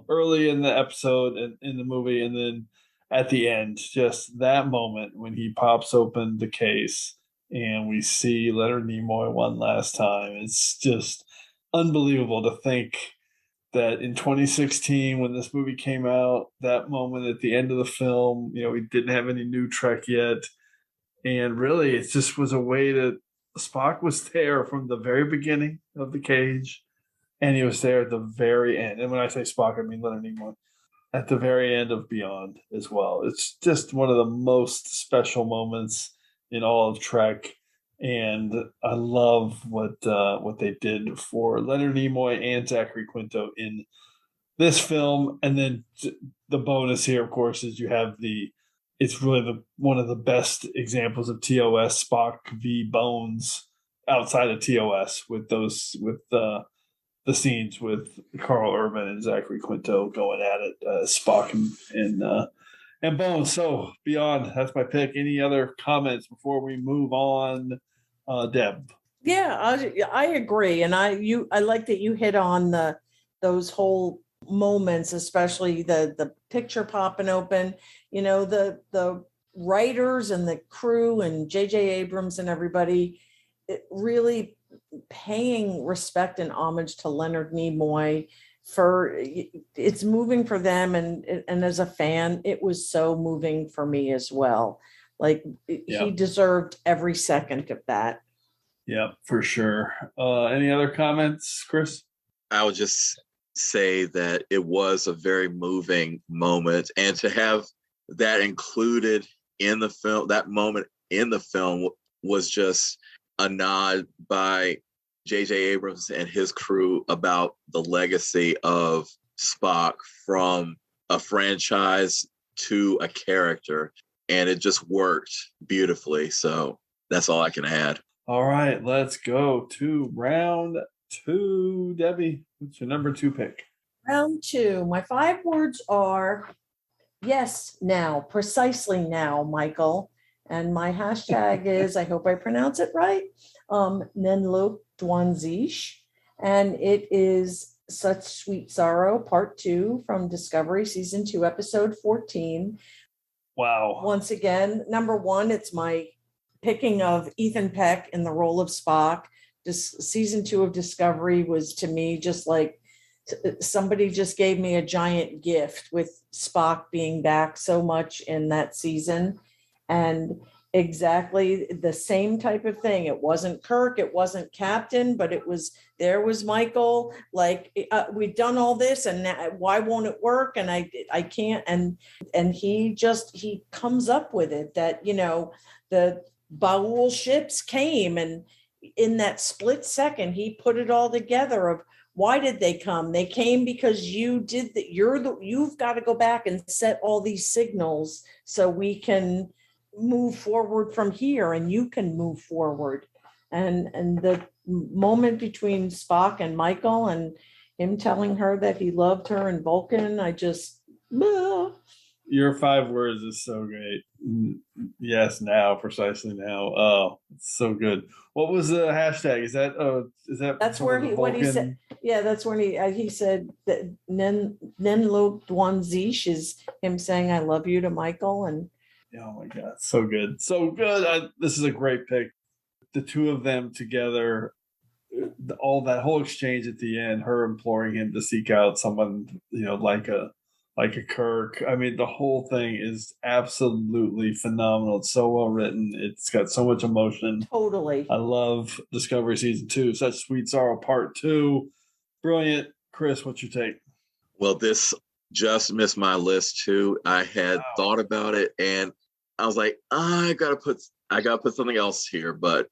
early in the episode and in the movie. And then at the end, just that moment when he pops open the case and we see Leonard Nimoy one last time. It's just unbelievable to think that in 2016, when this movie came out, that moment at the end of the film, we didn't have any new Trek yet. And really, it just was a way that Spock was there from the very beginning of the cage, and he was there at the very end. And when I say Spock, I mean Leonard Nimoy. At the very end of Beyond as well. It's just one of the most special moments in all of Trek. And I love what they did for Leonard Nimoy and Zachary Quinto in this film. And then the bonus here, of course, is you have it's really one of the best examples of TOS, Spock v. Bones outside of TOS with the scenes with Carl Urban and Zachary Quinto going at it, Spock and Bones. So Beyond, that's my pick. Any other comments before we move on, Deb? Yeah, I agree, and I like that you hit on those whole moments, especially the picture popping open. The writers and the crew and J.J. Abrams and everybody really paying respect and homage to Leonard Nimoy. It's moving for them, and as a fan, it was so moving for me as well. Like he deserved every second of that. Yeah, for sure. Any other comments, Chris? I would just say that it was a very moving moment, and to have that included in the film, that moment in the film was just a nod by J.J. Abrams and his crew about the legacy of Spock from a franchise to a character. And it just worked beautifully. So that's all I can add. All right, let's go to round 2. Debbie, what's your number 2 pick? Round 2. My 5 words are yes, now, precisely now, Michael. And my hashtag is, I hope I pronounce it right, Nenlo Dwanzish. And it is Such Sweet Sorrow, Part 2 from Discovery, Season 2, Episode 14. Wow. Once again, number 1, it's my picking of Ethan Peck in the role of Spock. Season 2 of Discovery was, to me, just like somebody just gave me a giant gift with Spock being back so much in that season. And exactly the same type of thing. It wasn't Kirk, it wasn't Captain, but there was Michael, like, we've done all this and now, why won't it work? And I can't. And he comes up with it that, the Baul ships came, and in that split second, he put it all together of, why did they come? They came because you did that. You've got to go back and set all these signals so we can move forward from here, and you can move forward. And the moment between Spock and Michael and him telling her that he loved her and Vulcan, I just, Your 5 words is so great. Yes, now, precisely now. Oh, it's so good. What was the hashtag? Is that that's where what he said. Yeah, that's when he said that Nenlo Dwanzish is him saying I love you to Michael. And oh my God, so good. So good. This is a great pick. The two of them together, all that whole exchange at the end, her imploring him to seek out someone, like a Kirk. I mean, the whole thing is absolutely phenomenal. It's so well written. It's got so much emotion. Totally. I love Discovery Season 2. Such Sweet Sorrow Part 2. Brilliant. Chris, what's your take? Well, this just missed my list too. I had thought about it and I was like, I gotta put something else here, but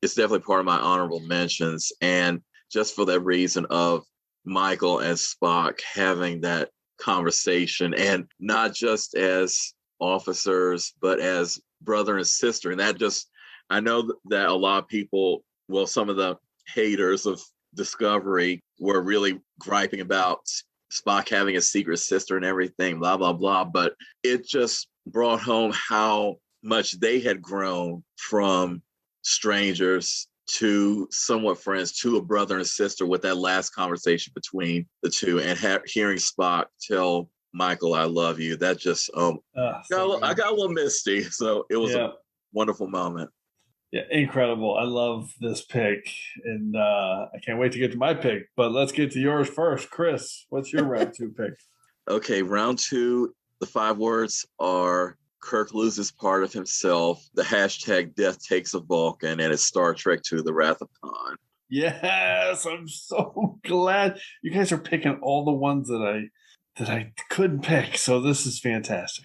it's definitely part of my honorable mentions. And just for that reason of Michael and Spock having that conversation, and not just as officers, but as brother and sister. And that just, I know that a lot of people, well, some of the haters of Discovery were really griping about Spock having a secret sister and everything, blah, blah, blah. But it just brought home how much they had grown from strangers to somewhat friends, to a brother and sister, with that last conversation between the two, and hearing Spock tell Michael, I love you. That just, I got a little misty. So it was a wonderful moment. Yeah, incredible. I love this pick, and I can't wait to get to my pick, but let's get to yours first. Chris, what's your round 2 pick? Okay, round 2, the 5 words are Kirk loses part of himself, the hashtag death takes a Vulcan, and it's Star Trek II, The Wrath of Khan. Yes, I'm so glad you guys are picking all the ones that I couldn't pick. So this is fantastic.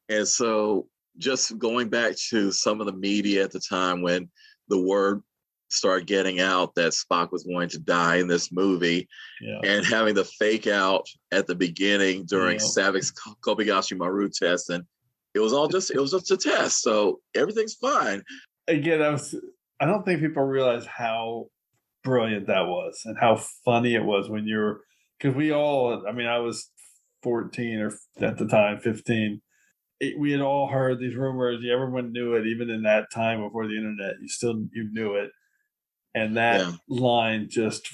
And so just going back to some of the media at the time when the word started getting out that Spock was going to die in this movie, and having the fake out at the beginning during Savik's Kobayashi Maru test, and it was just a test, so everything's fine. Again, I don't think people realize how brilliant that was and how funny it was when because we all, I mean, I was 14 or at the time 15. We had all heard these rumors. Everyone knew it, even in that time before the internet. You knew it, and that line just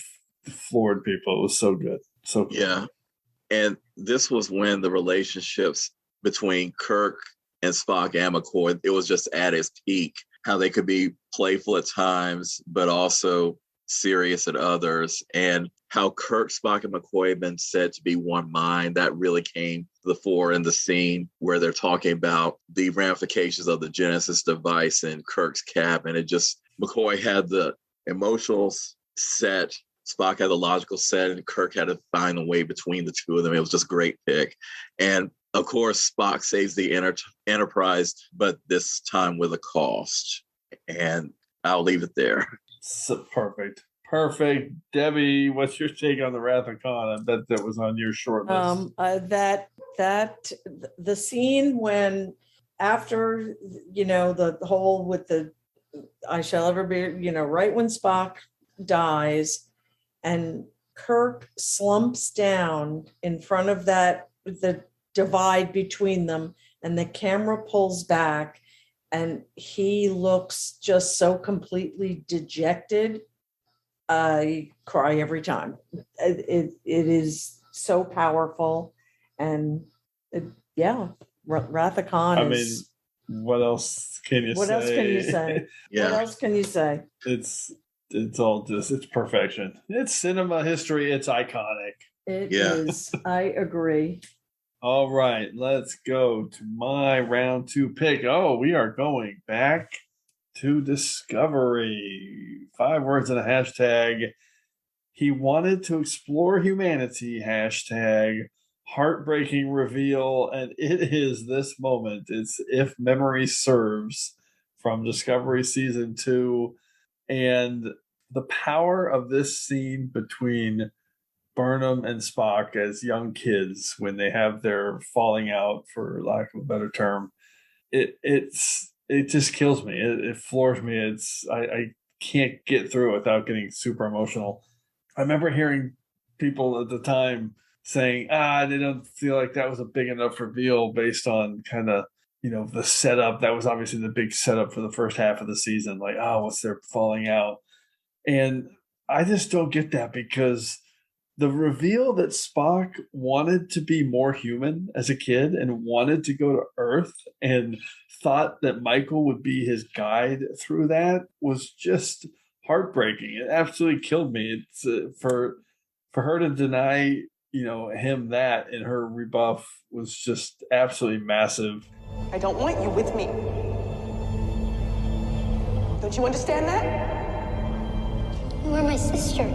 floored people. It was so good, so good. Yeah, and this was when the relationships between Kirk and Spock and McCoy, it was just at its peak. How they could be playful at times, but also serious at others, and how Kirk, Spock, and McCoy have been said to be one mind. That really came to the fore in the scene where they're talking about the ramifications of the Genesis device in Kirk's cabin. McCoy had the emotional set, Spock had the logical set, and Kirk had to find a way between the two of them. It was just a great pick. And of course, Spock saves the Enterprise, but this time with a cost. And I'll leave it there. So perfect. Debbie, what's your take on the Wrath of Khan? I bet that was on your short list. The scene when, after, the whole with the I shall ever be, right when Spock dies and Kirk slumps down in front of the divide between them, and the camera pulls back, and he looks just so completely dejected. I cry every time. It is so powerful, and Wrath of Khan is. What else can you say? What else can you say? Yeah. What else can you say? It's all just, it's perfection. It's cinema history. It's iconic. It is. I agree. All right, let's go to my round 2 pick. Oh, we are going back to Discovery. 5 words and a hashtag. He wanted to explore humanity. Hashtag heartbreaking reveal. And it is this moment. It's If Memory Serves from Discovery Season 2. And the power of this scene between Burnham and Spock as young kids when they have their falling out, for lack of a better term, it just kills me. It floors me. I can't get through it without getting super emotional. I remember hearing people at the time saying, they don't feel like that was a big enough reveal based on kind of, the setup. That was obviously the big setup for the first half of the season. Like, what's their falling out? And I just don't get that, because the reveal that Spock wanted to be more human as a kid and wanted to go to Earth and thought that Michael would be his guide through that was just heartbreaking. It absolutely killed me. It's for her to deny, him that in her rebuff was just absolutely massive. I don't want you with me. Don't you understand that? You are my sister.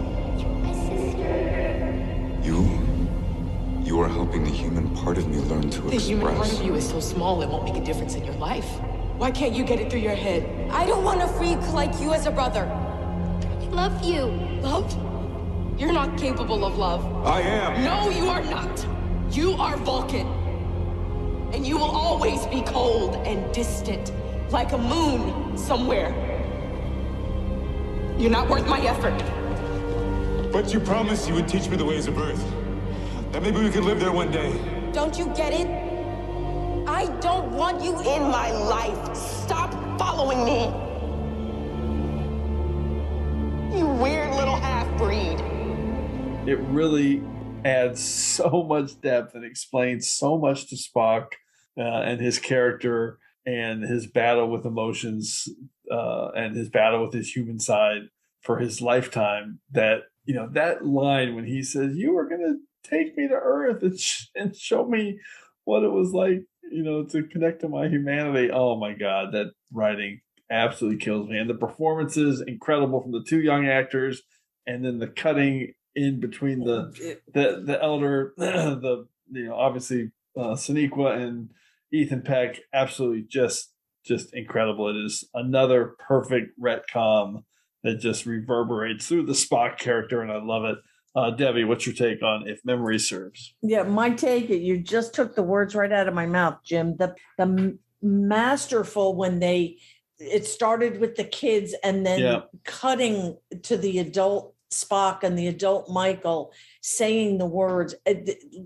You are helping the human part of me learn to express. The human part of you is so small it won't make a difference in your life. Why can't you get it through your head? I don't want a freak like you as a brother. I love you. Love? You're not capable of love. I am. No, you are not. You are Vulcan. And you will always be cold and distant, like a moon somewhere. You're not worth my effort. But you promised you would teach me the ways of Earth. That maybe we could live there one day. Don't you get it? I don't want you in my life. Stop following me. You weird little half-breed. It really adds so much depth and explains so much to Spock and his character and his battle with emotions and his battle with his human side for his lifetime. That, that line when he says, "You are going to take me to Earth and show me what it was like, to connect to my humanity." Oh my God, that writing absolutely kills me. And the performances, incredible from the 2 young actors, and then the cutting in between the elder, obviously Sonequa and Ethan Peck, absolutely just incredible. It is another perfect retcon that just reverberates through the Spock character, and I love it. Debbie, what's your take on If Memory Serves? Yeah, my take, you just took the words right out of my mouth, Jim. The masterful when it started with the kids and then cutting to the adult Spock and the adult Michael saying the words,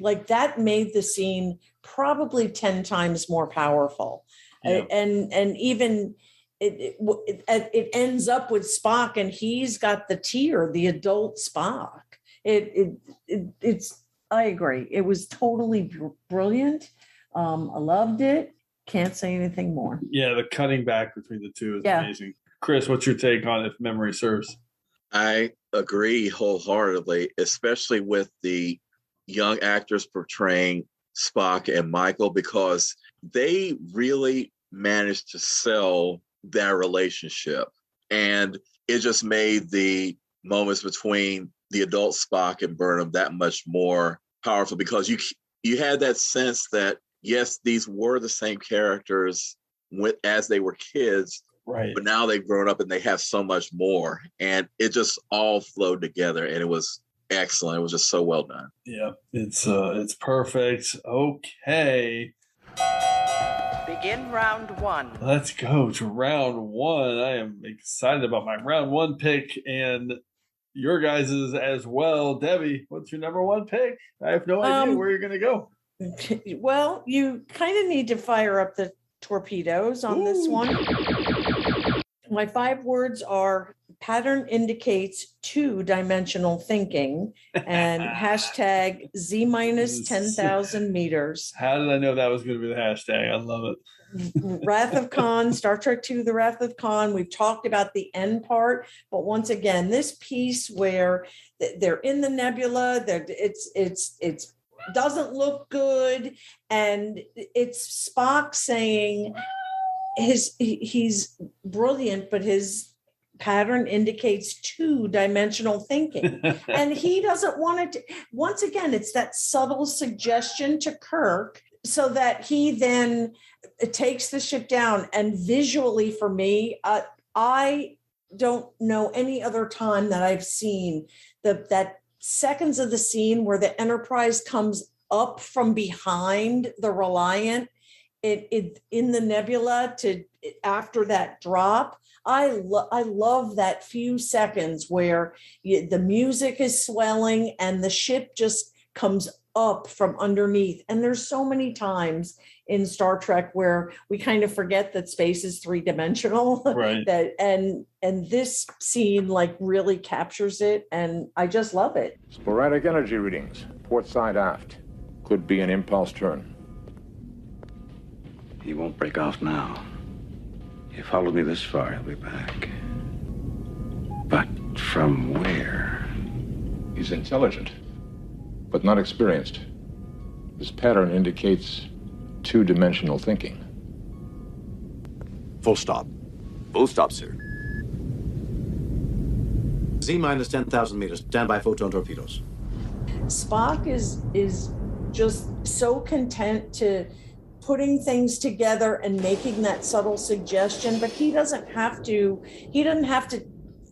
like that made the scene probably 10 times more powerful. Yeah. And even it ends up with Spock and he's got the tear, the adult Spock. It's I agree. It was totally brilliant. I loved it. Can't say anything more. Yeah, the cutting back between the two is amazing. Chris, what's your take on If Memory Serves? I agree wholeheartedly, especially with the young actors portraying Spock and Michael, because they really managed to sell that relationship. And it just made the moments between the adult Spock and Burnham that much more powerful, because you had that sense that, yes, these were the same characters as they were kids, right? But now they've grown up and they have so much more, and it just all flowed together, and it was excellent. It was just so well done. Yeah, it's perfect. Okay. Begin round 1. Let's go to round 1. I am excited about my round 1 pick, and your guys's as well. Debbie, what's your number one pick? I have no idea where you're going to go. Well, you kind of need to fire up the torpedoes on this one. My 5 words are pattern indicates 2-dimensional thinking and hashtag Z minus 10,000 meters. How did I know that was going to be the hashtag? I love it. Wrath of Khan, Star Trek II, The Wrath of Khan. We've talked about the end part, but once again, this piece where they're in the nebula, it's doesn't look good, and it's Spock saying he's brilliant, but his pattern indicates 2-dimensional thinking, and he doesn't want it to. Once again, it's that subtle suggestion to Kirk so that he then takes the ship down. And visually, for me, I don't know any other time that I've seen that seconds of the scene where the Enterprise comes up from behind the Reliant in the nebula to after that drop. I love that few seconds where the music is swelling and the ship just comes up from underneath. And there's so many times in Star Trek where we kind of forget that space is 3-dimensional, right? and this scene like really captures it, and I just love it. Sporadic energy readings, port side aft. Could be an impulse turn. He won't break off now. He followed me this far, he'll be back. But from where? He's intelligent, but not experienced. His pattern indicates 2-dimensional thinking. Full stop. Full stop, sir. Z minus 10,000 meters. Stand by photon torpedoes. Spock is just so content to putting things together and making that subtle suggestion, but he doesn't have to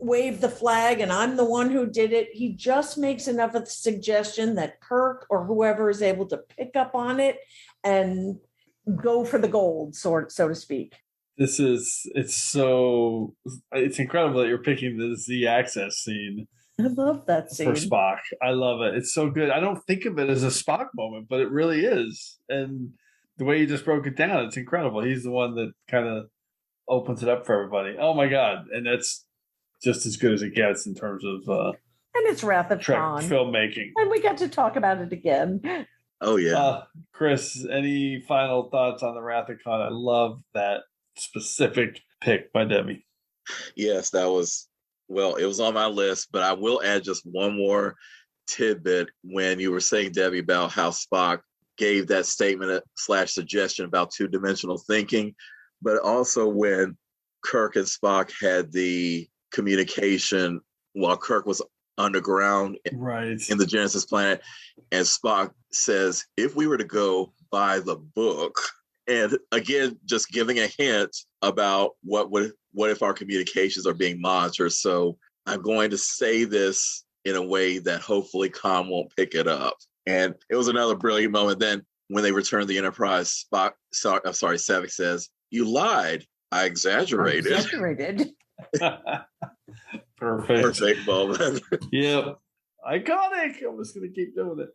wave the flag and I'm the one who did it. He just makes enough of the suggestion that Kirk or whoever is able to pick up on it and go for the gold, so to speak. It's incredible that you're picking the Z-axis scene. I love that scene. For Spock. I love it. It's so good. I don't think of it as a Spock moment, but it really is. And the way you just broke it down, it's incredible. He's the one that kind of opens it up for everybody. Oh my God. And that's just as good as it gets in terms of and it's Wrath of Khan filmmaking. And we got to talk about it again. Oh yeah. Chris, any final thoughts on the Wrath of Khan? I love that specific pick by Debbie. Yes, it was on my list, but I will add just one more tidbit when you were saying, Debbie, about how Spock gave that statement / suggestion about 2-dimensional thinking, but also when Kirk and Spock had the communication while Kirk was underground in the Genesis planet, and Spock says, if we were to go by the book, and again, just giving a hint about what if our communications are being monitored. So I'm going to say this in a way that hopefully Khan won't pick it up. And it was another brilliant moment. Then when they returned the Enterprise, Savick says, you lied. I exaggerated. Perfect moment. Yep. Iconic. I'm just going to keep doing it.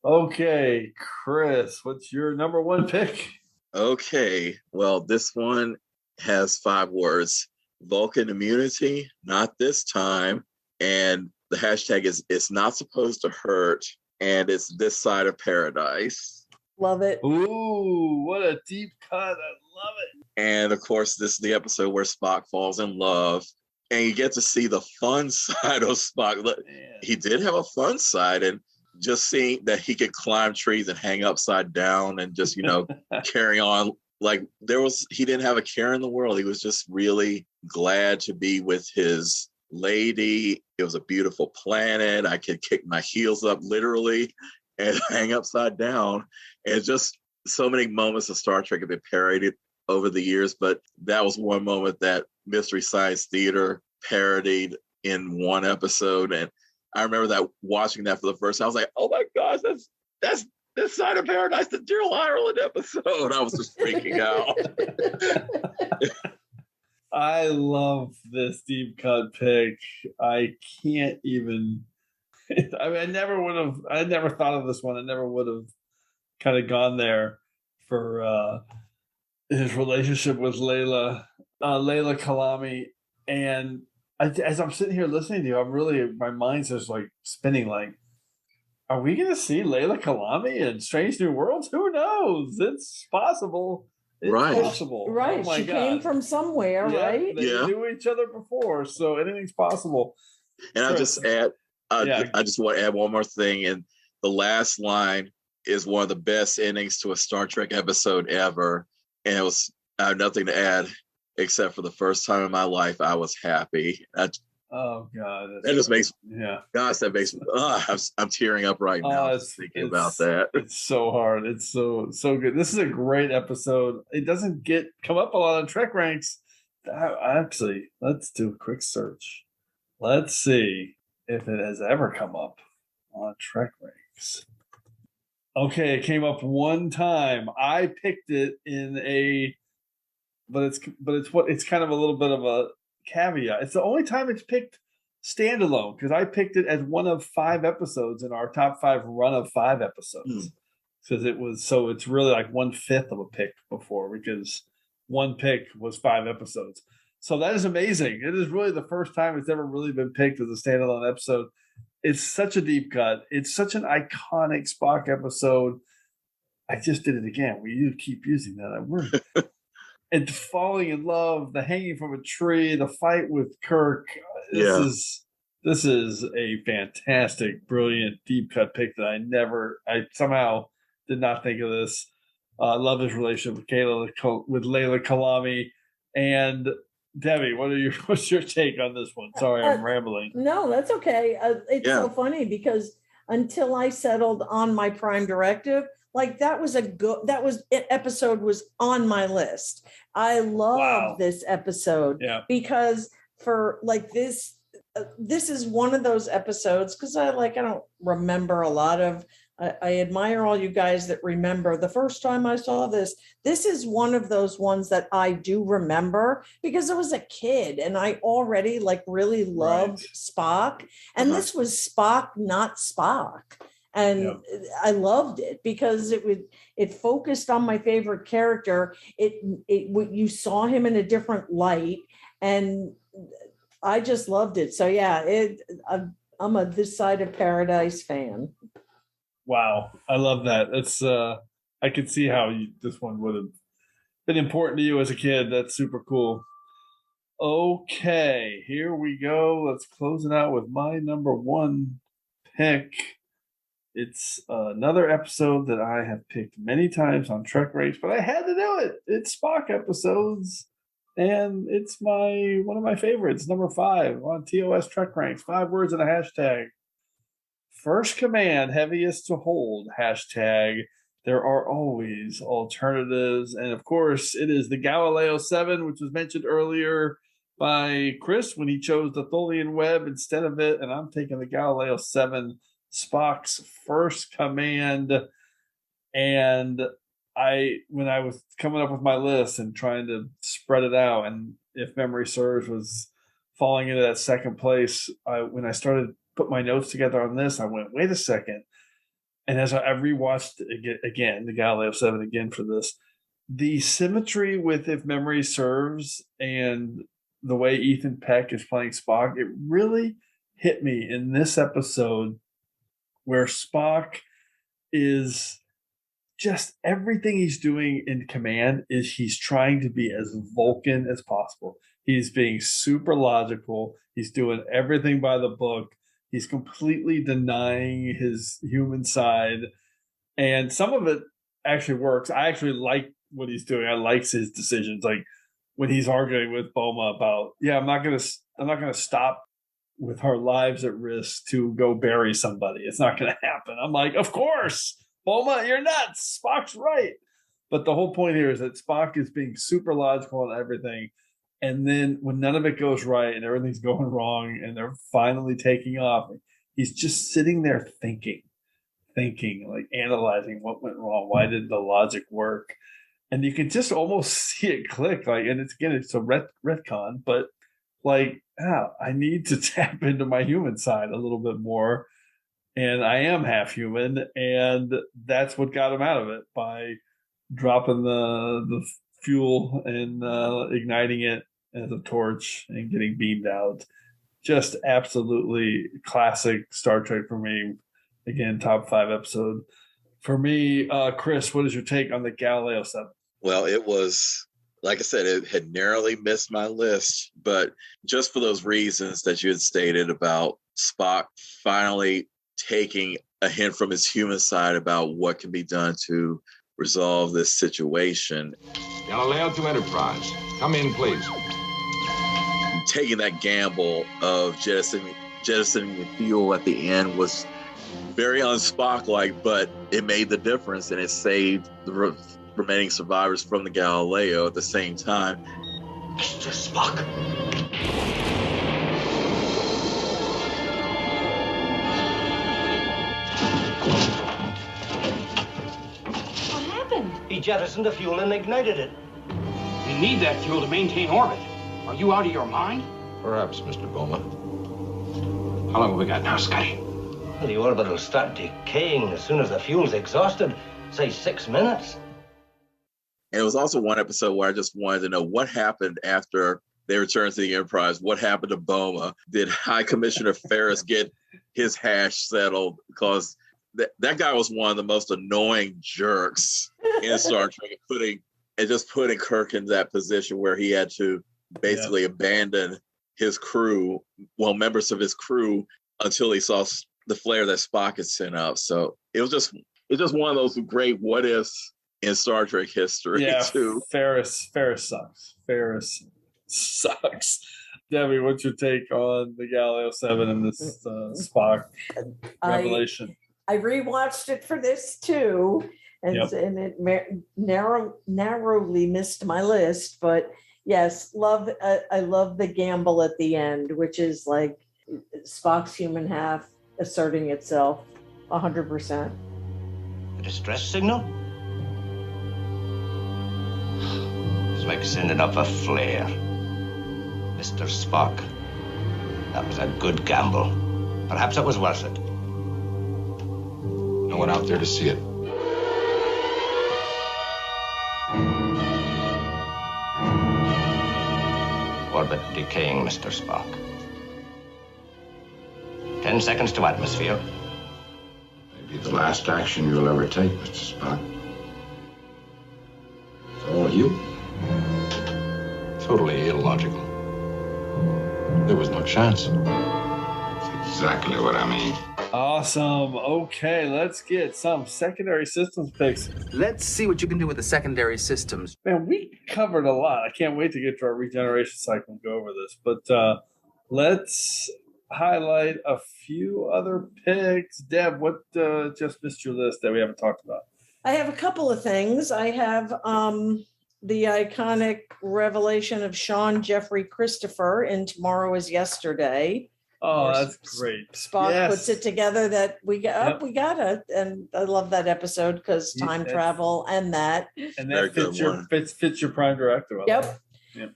Okay, Chris, what's your number one pick? Okay, well, this one has 5 words. Vulcan immunity, not this time. And the hashtag is it's not supposed to hurt. And it's this side of paradise. Love it. Ooh, what a deep cut. I love it. And of course, this is the episode where Spock falls in love. And you get to see the fun side of Spock. Man. He did have a fun side, and just seeing that he could climb trees and hang upside down and just, carry on. Like he didn't have a care in the world. He was just really glad to be with his lady. It was a beautiful planet. I could kick my heels up literally and hang upside down. And just so many moments of Star Trek have been parodied over the years, but that was one moment that Mystery Science Theater parodied in one episode. And I remember watching that for the first time. I was like, oh my gosh, that's this side of paradise, the Daryl Ireland episode. I was just freaking out. I love this deep cut pick. I can't even. I mean, I never thought of this one. I never would have kind of gone there for his relationship with Layla Kalami. And as I'm sitting here listening to you, my mind's just like spinning. Like, are we going to see Layla Kalami in Strange New Worlds? Who knows? It's possible. It's possible. Right. Oh my she God. came from somewhere, right? They knew each other before, so anything's possible. And I'll just add, I just want to add one more thing. And the last line is one of the best endings to a Star Trek episode ever. And I have nothing to add except for the first time in my life I was happy. Oh God! That just makes gosh, that makes me. I'm tearing up right now just thinking about that. It's so hard. It's so good. This is a great episode. It doesn't come up a lot on Trek Ranks. Actually, let's do a quick search. Let's see if it has ever come up on Trek Ranks. Okay, it came up one time. I picked it but it's kind of a little bit of a caveat. It's the only time it's picked standalone because I picked it as one of 5 episodes in our top 5 run of 5 episodes. Because it's really like 1/5 of a pick before, because one pick was 5 episodes. So that is amazing. It is really the first time it's ever really been picked as a standalone episode. It's such a deep cut. It's such an iconic Spock episode. I just did it again. We keep using that word. And falling in love, the hanging from a tree, the fight with Kirk. This is a fantastic, brilliant, deep cut pick that I somehow did not think of this. I love his relationship with Layla Kalami. And Debbie, what's your take on this one? Sorry, I'm rambling. No, that's okay. It's so funny because until I settled on my prime directive, like that episode was on my list. I love this episode because for like this is one of those episodes because I don't remember a lot of. I admire all you guys that remember the first time I saw this. This is one of those ones that I do remember because I was a kid and I already really loved Spock. And this was Spock, not Spock. And I loved it because it focused on my favorite character. You saw him in a different light, and I just loved it. So I'm a This Side of Paradise fan. Wow, I love that. It's I could see how this one would have been important to you as a kid. That's super cool. Okay, here we go. Let's close it out with my number 1 pick. It's another episode that I have picked many times on Trek Ranks, but I had to do it. It's Spock Episodes, and it's one of my favorites, number 5 on TOS Trek Ranks. 5 words and a hashtag. First command, heaviest to hold, hashtag. There are always alternatives. And of course, it is the Galileo 7, which was mentioned earlier by Chris when he chose the Tholian Web instead of it. And I'm taking the Galileo 7, Spock's first command. And when I was coming up with my list and trying to spread it out, and if memory serves, was falling into that second place, when I started put my notes together on this, I went, wait a second. And as I rewatched again, the Galileo 7 again for this, the symmetry with if memory serves and the way Ethan Peck is playing Spock, it really hit me in this episode where Spock is just everything he's doing in command is he's trying to be as Vulcan as possible. He's being super logical. He's doing everything by the book. He's completely denying his human side. And some of it actually works. I actually like what he's doing. I like his decisions. Like when he's arguing with Boma about, I'm not gonna stop with our lives at risk to go bury somebody. It's not gonna happen. I'm like, of course, Boma, you're nuts. Spock's right. But the whole point here is that Spock is being super logical on everything. And then when none of it goes right and everything's going wrong and they're finally taking off, he's just sitting there thinking, like analyzing what went wrong. Why did the logic work? and you can just almost see it click. Like, and it's a retcon, but like, I need to tap into my human side a little bit more. And I am half human, and that's what got him out of it, by dropping the fuel and igniting it as a torch and getting beamed out. Just absolutely classic Star Trek for me. Again, top 5 episode. For me, Chris, what is your take on the Galileo 7? Well, it was, like I said, it had narrowly missed my list, but just for those reasons that you had stated about Spock finally taking a hint from his human side about what can be done to resolve this situation. Galileo to Enterprise. Come in, please. Taking that gamble of jettisoning the fuel at the end was very un-Spock-like, but it made the difference, and it saved the remaining survivors from the Galileo at the same time. Mr. Spock. What happened? He jettisoned the fuel and ignited it. We need that fuel to maintain orbit. Are you out of your mind? Perhaps, Mr. Bowman. How long have we got now, Scotty? Well, the orbit will start decaying as soon as the fuel's exhausted. Say 6 minutes. And it was also one episode where I just wanted to know what happened after they returned to the Enterprise. What happened to Boma? Did High Commissioner Ferris get his hash settled? Because that guy was one of the most annoying jerks in Star Trek, putting Kirk in that position where he had to basically abandon his crew, members of his crew, until he saw the flare that Spock had sent up. So it's just one of those great what ifs in Star Trek history. Yeah, too. Ferris sucks. Debbie, what's your take on the Galileo 7 and this Spock revelation? I rewatched it for this too, and it narrowly missed my list, but yes, I love the gamble at the end, which is like Spock's human half asserting itself 100%. A distress signal? It's like sending up a flare. Mr. Spock, that was a good gamble. Perhaps it was worth it. No one out there to see it. Orbit decaying, Mr. Spock. 10 seconds to atmosphere. Maybe the last action you'll ever take, Mr. Spock. It's all you. Totally illogical. There was no chance. That's exactly what I mean. Awesome. Okay, let's get some secondary systems picks. Let's see what you can do with the secondary systems. Man, we covered a lot. I can't wait to get to our regeneration cycle and go over this. But let's highlight a few other picks. Deb, what just missed your list that we haven't talked about? I have a couple of things. I have the iconic revelation of Sean Jeffrey Christopher in Tomorrow Is Yesterday. Oh, that's great. Spock puts it together that we got it, and I love that episode because time travel and that. And that fits your prime directive. Yep.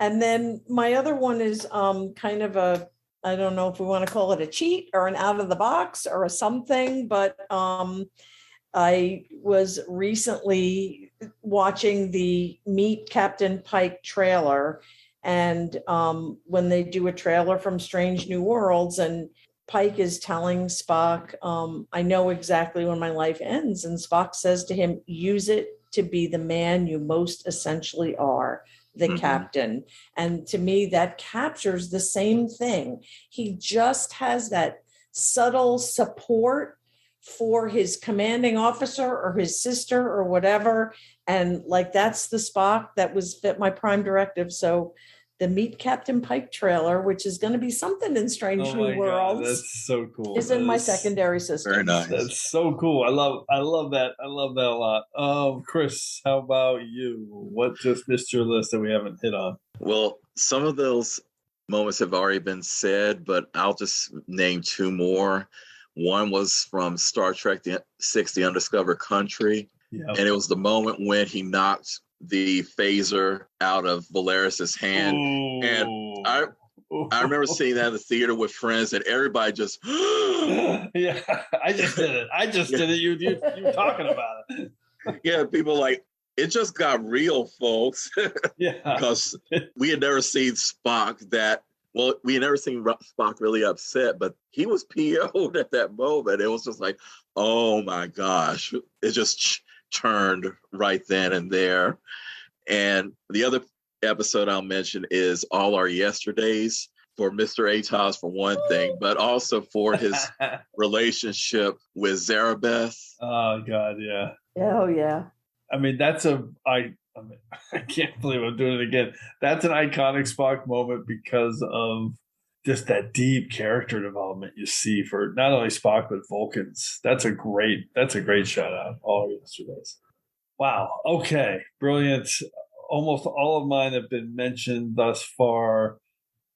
And then my other one is kind of a, I don't know if we want to call it a cheat or an out of the box or a something, but I was recently watching the Meet Captain Pike trailer. And when they do a trailer from Strange New Worlds and Pike is telling Spock, I know exactly when my life ends. And Spock says to him, use it to be the man you most essentially are, the captain. And to me, that captures the same thing. He just has that subtle support for his commanding officer or his sister or whatever. And like, that's the Spock that was fit my prime directive. So the Meet Captain Pike trailer, which is going to be something in Strange New Worlds. That's so cool. Is in my secondary system. Very nice. That's so cool. I love that. I love that a lot. Chris, how about you? What just missed your list that we haven't hit on? Well, some of those moments have already been said, but I'll just name two more. One was from Star Trek VI, The Undiscovered Country. Yep. And it was the moment when he knocked the phaser out of Valeris's hand. Ooh. And I remember seeing that in the theater with friends, and everybody just yeah, I just did it. You were talking about it. Yeah, people like, it just got real, folks. Yeah, because we had never seen Spock we had never seen Spock really upset, but he was PO'd at that moment. It was just like, oh my gosh, it just turned right then and there. And the other episode I'll mention is All Our Yesterdays, for Mr. Atos for one thing, but also for his relationship with Zarabeth. Oh God, yeah. Oh yeah. I mean, I can't believe I'm doing it again. That's an iconic Spock moment because of just that deep character development you see for not only Spock but Vulcans. That's a great shout out. All Yesterdays. Wow. Okay. Brilliant. Almost all of mine have been mentioned thus far.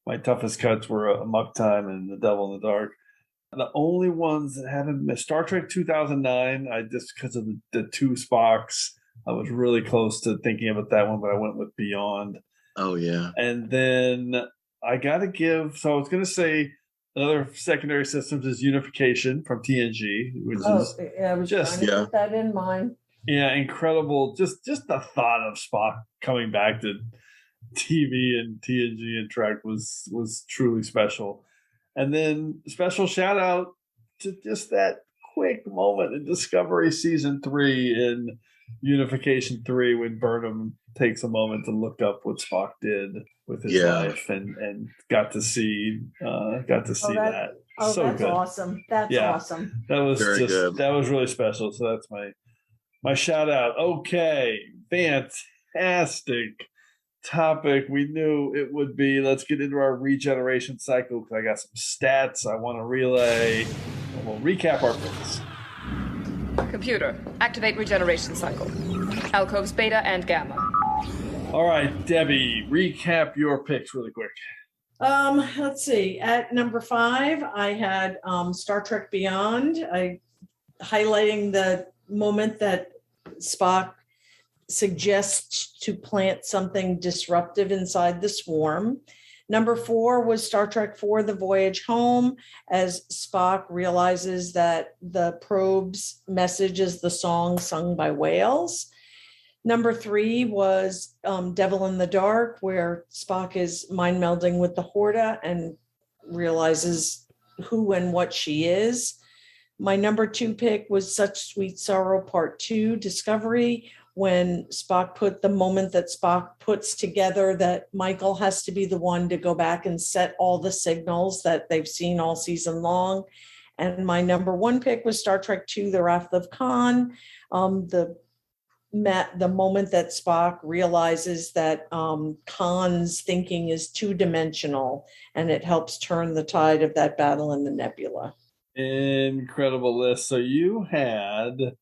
My toughest cuts were Amok Time and The Devil in the Dark. The only ones that haven't missed, Star Trek 2009, I just, because of the two Spocks, I was really close to thinking about that one, but I went with Beyond. Oh, yeah. And then I got to give, so I was going to say another secondary systems is Unification from TNG, which is I was just, trying to put that in mind. Yeah, incredible. Just the thought of Spock coming back to TV and TNG and Trek was truly special. And then special shout out to just that quick moment in Discovery Season 3 in Unification 3 when Burnham takes a moment to look up what Spock did with his life and got to see that. Oh, so that's good. Awesome. That's awesome. That was very good. That was really special. So that's my shout out. Okay. Fantastic topic. We knew it would be. Let's get into our regeneration cycle because I got some stats I want to relay. And we'll recap our picks. Computer, activate regeneration cycle. Alcoves beta and gamma. All right, Debbie, recap your picks really quick. Let's see. At number 5, I had Star Trek Beyond. Highlighting the moment that Spock suggests to plant something disruptive inside the swarm. Number 4 was Star Trek IV, The Voyage Home, as Spock realizes that the probe's message is the song sung by whales. Number 3 was Devil in the Dark, where Spock is mind melding with the Horta and realizes who and what she is. My number 2 pick was Such Sweet Sorrow Part 2, Discovery, when Spock put the moment that Spock puts together that Michael has to be the one to go back and set all the signals that they've seen all season long. And my number 1 pick was Star Trek II, The Wrath of Khan, the moment that Spock realizes that Khan's thinking is two-dimensional, and it helps turn the tide of that battle in the nebula. Incredible list. So you had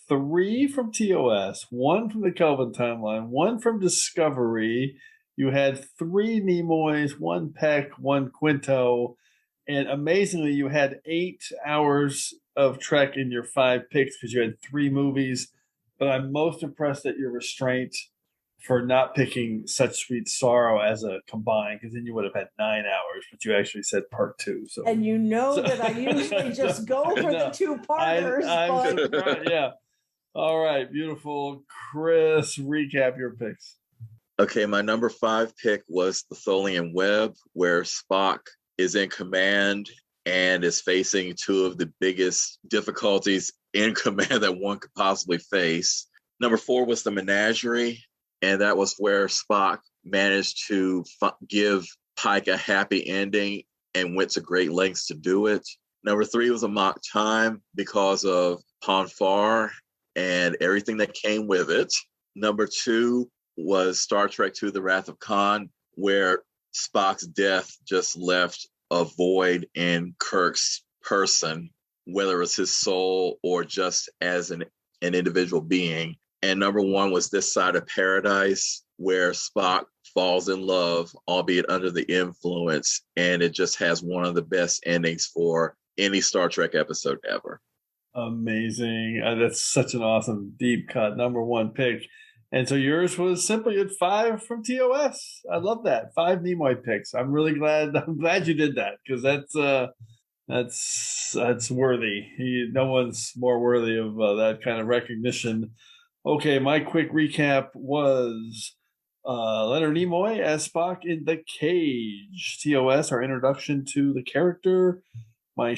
3 from TOS, 1 from the Kelvin Timeline, 1 from Discovery. You had 3 Nimoys, 1 Peck, 1 Quinto, and amazingly, you had 8 hours of Trek in your 5 picks because you had 3 movies. But I'm most impressed at your restraint for not picking Such Sweet Sorrow as a combined, because then you would have had 9 hours, but you actually said part 2. So, and that I usually just go for the 2-parters. Yeah. All right, beautiful. Chris, recap your picks. Okay, my number 5 pick was the Tholium Web, where Spock is in command and is facing 2 of the biggest difficulties in command that one could possibly face. Number 4 was the Menagerie, and that was where Spock managed to give Pike a happy ending and went to great lengths to do it. Number 3 was Amok Time because of Ponfar and everything that came with it. Number 2 was Star Trek II, The Wrath of Khan, where Spock's death just left a void in Kirk's person, whether it's his soul or just as an individual being. And number 1 was This Side of Paradise, where Spock falls in love, albeit under the influence, and it just has one of the best endings for any Star Trek episode ever. Amazing. That's such an awesome deep cut number 1 pick. And so yours was simply at 5 from TOS. I love that. 5 Nimoy picks. I'm really glad. I'm glad you did that because that's worthy. No one's more worthy of that kind of recognition. Okay, my quick recap was Leonard Nimoy as Spock in The Cage. TOS, our introduction to the character. My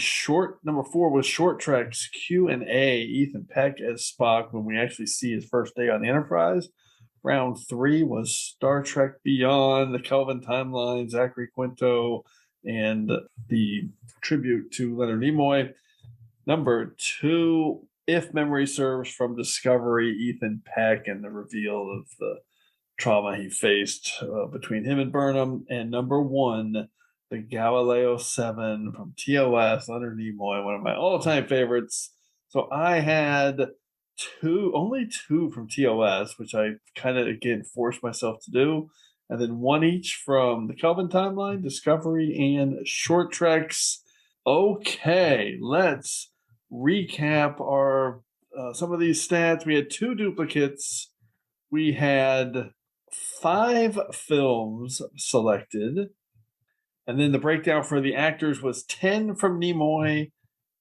number 4 was Short Trek's Q&A, Ethan Peck as Spock when we actually see his first day on the Enterprise. Round 3 was Star Trek Beyond, the Kelvin Timeline, Zachary Quinto, and the tribute to Leonard Nimoy. Number 2, If Memory Serves, from Discovery, Ethan Peck and the reveal of the trauma he faced between him and Burnham. And number 1, the Galileo 7 from TOS, Leonard Nimoy, one of my all-time favorites. So I had only two from TOS, which I kind of, again, forced myself to do. And then 1 each from the Kelvin Timeline, Discovery, and Short Treks. Okay, let's recap our some of these stats. We had 2 duplicates. We had 5 films selected. And then the breakdown for the actors was 10 from Nimoy.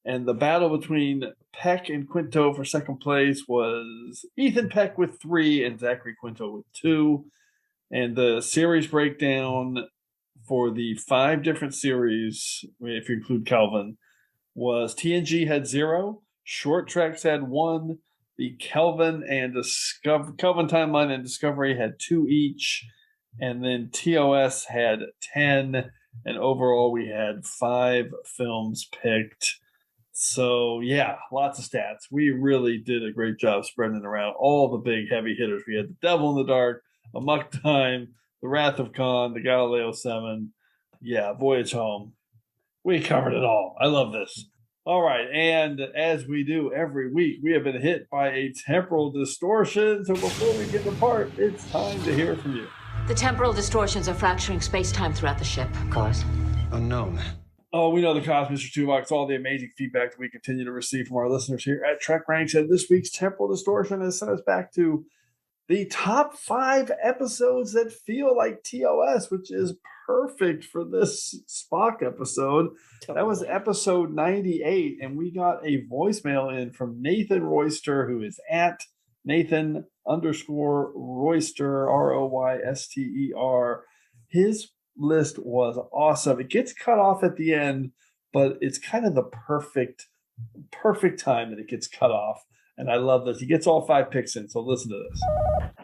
And the battle between Peck and Quinto for second place was Ethan Peck with 3 and Zachary Quinto with 2. And the series breakdown for the 5 different series, if you include Kelvin, was TNG had 0, Short Treks had 1, the Kelvin Timeline and Discovery had 2 each, and then TOS had 10. And overall, we had 5 films picked. So, yeah, lots of stats. We really did a great job spreading around all the big heavy hitters. We had The Devil in the Dark, Amok Time, The Wrath of Khan, the Galileo 7. Yeah, Voyage Home. We covered it all. I love this. All right, and as we do every week, we have been hit by a temporal distortion. So before we get the part, it's time to hear from you. The temporal distortions are fracturing space-time throughout the ship. Cause? Unknown. Oh, we know the cause, Mr. Tuvok. All the amazing feedback that we continue to receive from our listeners here at TrekRanks. And this week's temporal distortion has sent us back to the top 5 episodes that feel like TOS, which is perfect for this Spock episode. That was episode 98. And we got a voicemail in from Nathan Royster, who is at Nathan_Royster, ROYSTER. His list was awesome. It gets cut off at the end, but it's kind of the perfect time that it gets cut off. And I love this. He gets all 5 picks in, so listen to this.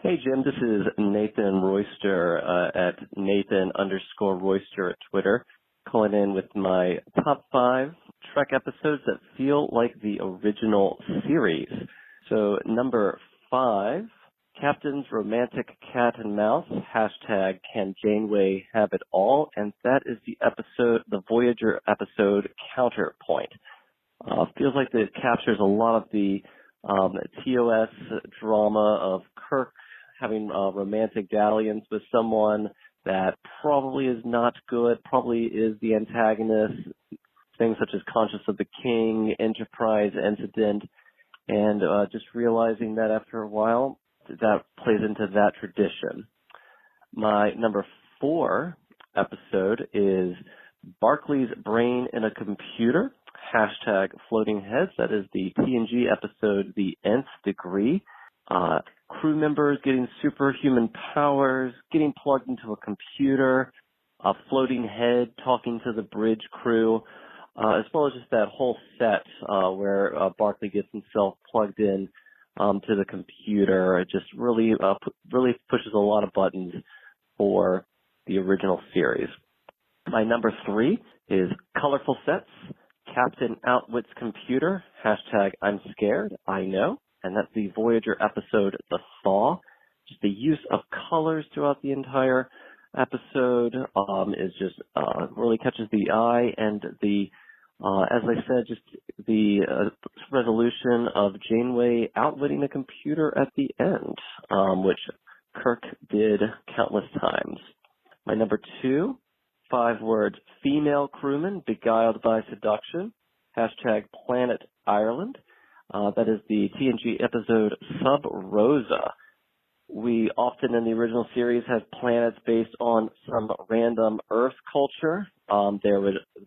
Hey, Jim, this is Nathan Royster at Nathan_Royster at Twitter, calling in with my top 5 Trek episodes that feel like the original series. So number 5, Captain's Romantic Cat and Mouse, hashtag Can Janeway Have It All, and that is the Voyager episode Counterpoint. Feels like it captures a lot of the TOS drama of Kirk having romantic dalliance with someone that probably is not good, probably is the antagonist, things such as Conscious of the King, Enterprise incident, and just realizing that after a while, that plays into that tradition. My number 4 episode is Barclay's Brain in a Computer, hashtag Floating Heads. That is the TNG episode, The Nth Degree. Crew members getting superhuman powers, getting plugged into a computer, a floating head talking to the bridge crew, as well as just that whole set where Barclay gets himself plugged in to the computer. It just really pushes a lot of buttons for the original series. My number 3 is Colorful Sets, Captain Outwits Computer, hashtag I'm Scared, I Know, and that's the Voyager episode The Thaw. Just the use of colors throughout the entire episode is just really catches the eye, and the as I said, just the resolution of Janeway outwitting the computer at the end, which Kirk did countless times. My number 2, 5 words, Female Crewman Beguiled by Seduction, hashtag Planet Ireland. That is the TNG episode Sub Rosa. We often in the original series have planets based on some random Earth culture.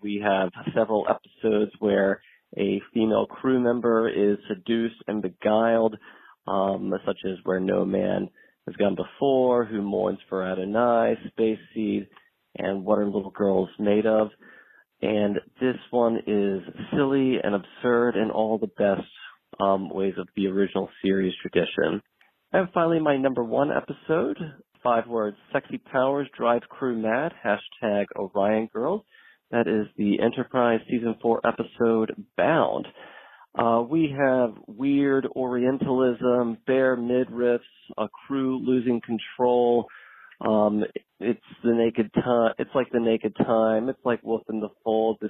We have several episodes where a female crew member is seduced and beguiled, such as Where No Man Has Gone Before, Who Mourns for Adonai, Space Seed, and What Are Little Girls Made Of? And this one is silly and absurd in all the best ways of the original series tradition. And finally, my number one episode, 5 words, Sexy Powers Drive Crew Mad, # Orion Girls. That is the Enterprise Season 4 episode, Bound. We have weird Orientalism, bare midriffs, a crew losing control. It's the naked time. It's like the naked time. It's like Wolf in the Fold.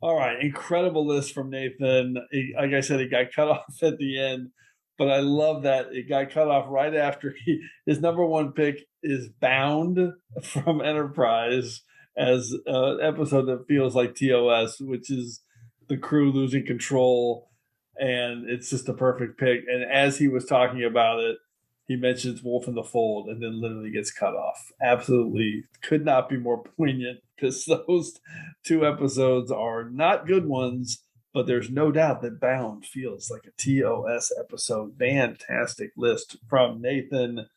All right, incredible list from Nathan. Like I said, it got cut off at the end, but I love that it got cut off right after his number one pick is Bound from Enterprise as an episode that feels like TOS, which is the crew losing control, and it's just a perfect pick. And as he was talking about it, he mentions Wolf in the Fold and then literally gets cut off. Absolutely could not be more poignant, because those 2 episodes are not good ones, but there's no doubt that Bound feels like a TOS episode. Fantastic list from Nathan.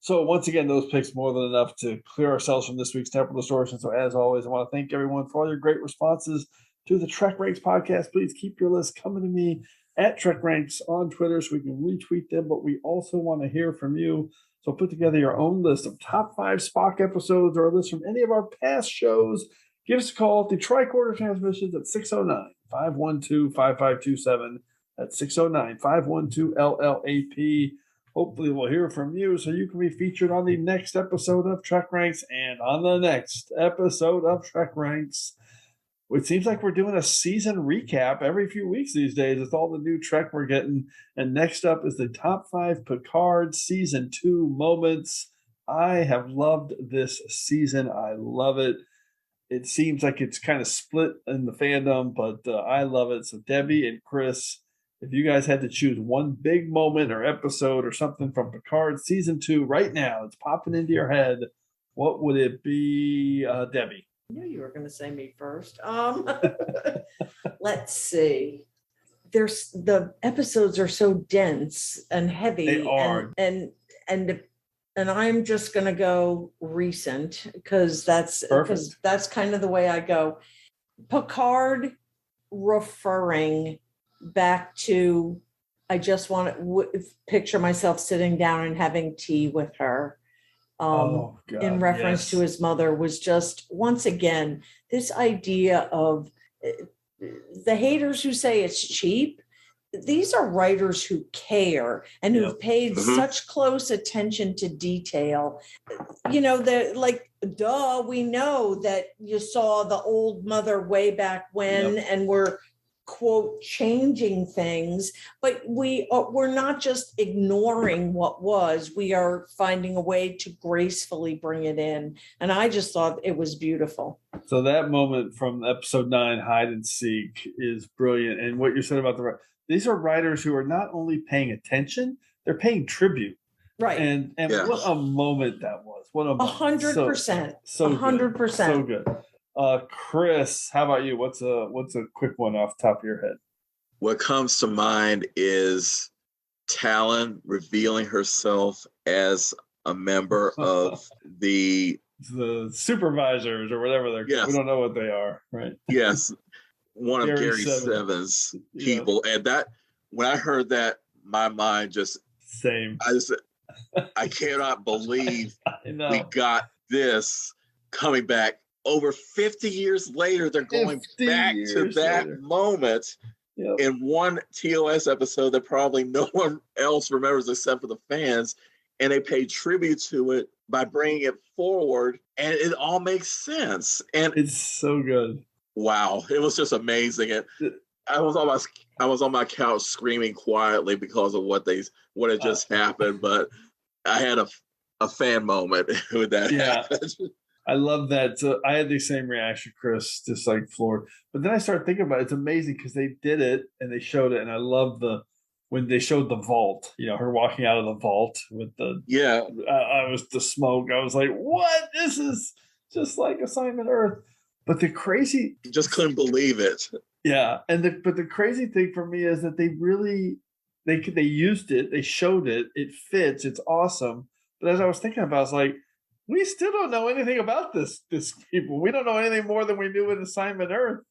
So once again, those picks more than enough to clear ourselves from this week's Temporal Distortion. So as always, I want to thank everyone for all your great responses to the TrekRanks podcast. Please keep your list coming to me at TrekRanks on Twitter so we can retweet them, but we also want to hear from you. So put together your own list of top 5 Spock episodes or a list from any of our past shows. Give us a call at the Tricorder Transmissions at 609-512-5527. That's 609-512-LLAP. Hopefully we'll hear from you so you can be featured on the next episode of TrekRanks and on the next episode of TrekRanks. It seems like we're doing a season recap every few weeks these days with all the new Trek we're getting. And next up is the top 5 Picard Season 2 moments. I have loved this season. I love it. It seems like it's kind of split in the fandom, but I love it. So Debbie and Chris, if you guys had to choose one big moment or episode or something from Picard Season 2 right now, it's popping into your head, what would it be, Debbie? I knew you were going to say me first. Let's see. The episodes are so dense and heavy. They are. And I'm just going to go recent because that's kind of the way I go. Picard referring back to, I just want to picture myself sitting down and having tea with her. In reference to his mother was just, once again, this idea of the haters who say it's cheap. These are writers who care and who've paid such close attention to detail. You know, they're like, duh, we know that you saw the old mother way back when and we're, quote, changing things, but we're not just ignoring what was. We are finding a way to gracefully bring it in. And I just thought it was beautiful. So that moment from episode 9, Hide and Seek, is brilliant. And what you said about these are writers who are not only paying attention, they're paying tribute. Right. And what a moment that was. What a moment. 100%. So 100%. So good. Chris, how about you? What's a quick one off the top of your head? What comes to mind is Talon revealing herself as a member of the supervisors or whatever they're called. We don't know what they are, right? Yes. One of Gary Seven's people. And that, when I heard that, my mind just I cannot believe we got this coming back. Over 50 years later, they're going back to that moment in one TOS episode that probably no one else remembers except for the fans. And they pay tribute to it by bringing it forward. And it all makes sense. And it's so good. Wow. It was just amazing. And I was on my couch screaming quietly because of what had just happened. But I had a fan moment with that happened. I love that. So I had the same reaction, Chris, just like floored. But then I started thinking about it. It's amazing because they did it and they showed it. And I love the when they showed the vault, her walking out of the vault with the I was the smoke. I was like, what? This is just like Assignment Earth. But the crazy, you just couldn't believe it. Yeah, but the crazy thing for me is that they used it, they showed it, it fits, it's awesome. But as I was thinking about it, I was like, we still don't know anything about this people. We don't know anything more than we knew in Assignment Earth.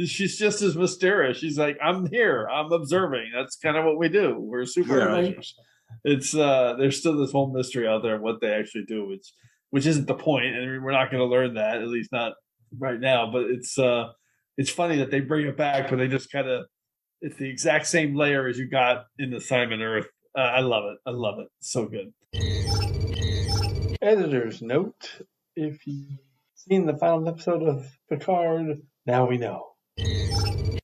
She's just as mysterious. She's like, I'm here, I'm observing. That's kind of what we do. We're supervisors. Yeah. It's there's still this whole mystery out there of what they actually do, which isn't the point, and we're not going to learn that, at least not right now. But it's funny that they bring it back, but they just kind of, it's the exact same layer as you got in Assignment Earth. I love it. I love it. So good. Editor's note: if you've seen the final episode of Picard, now we know.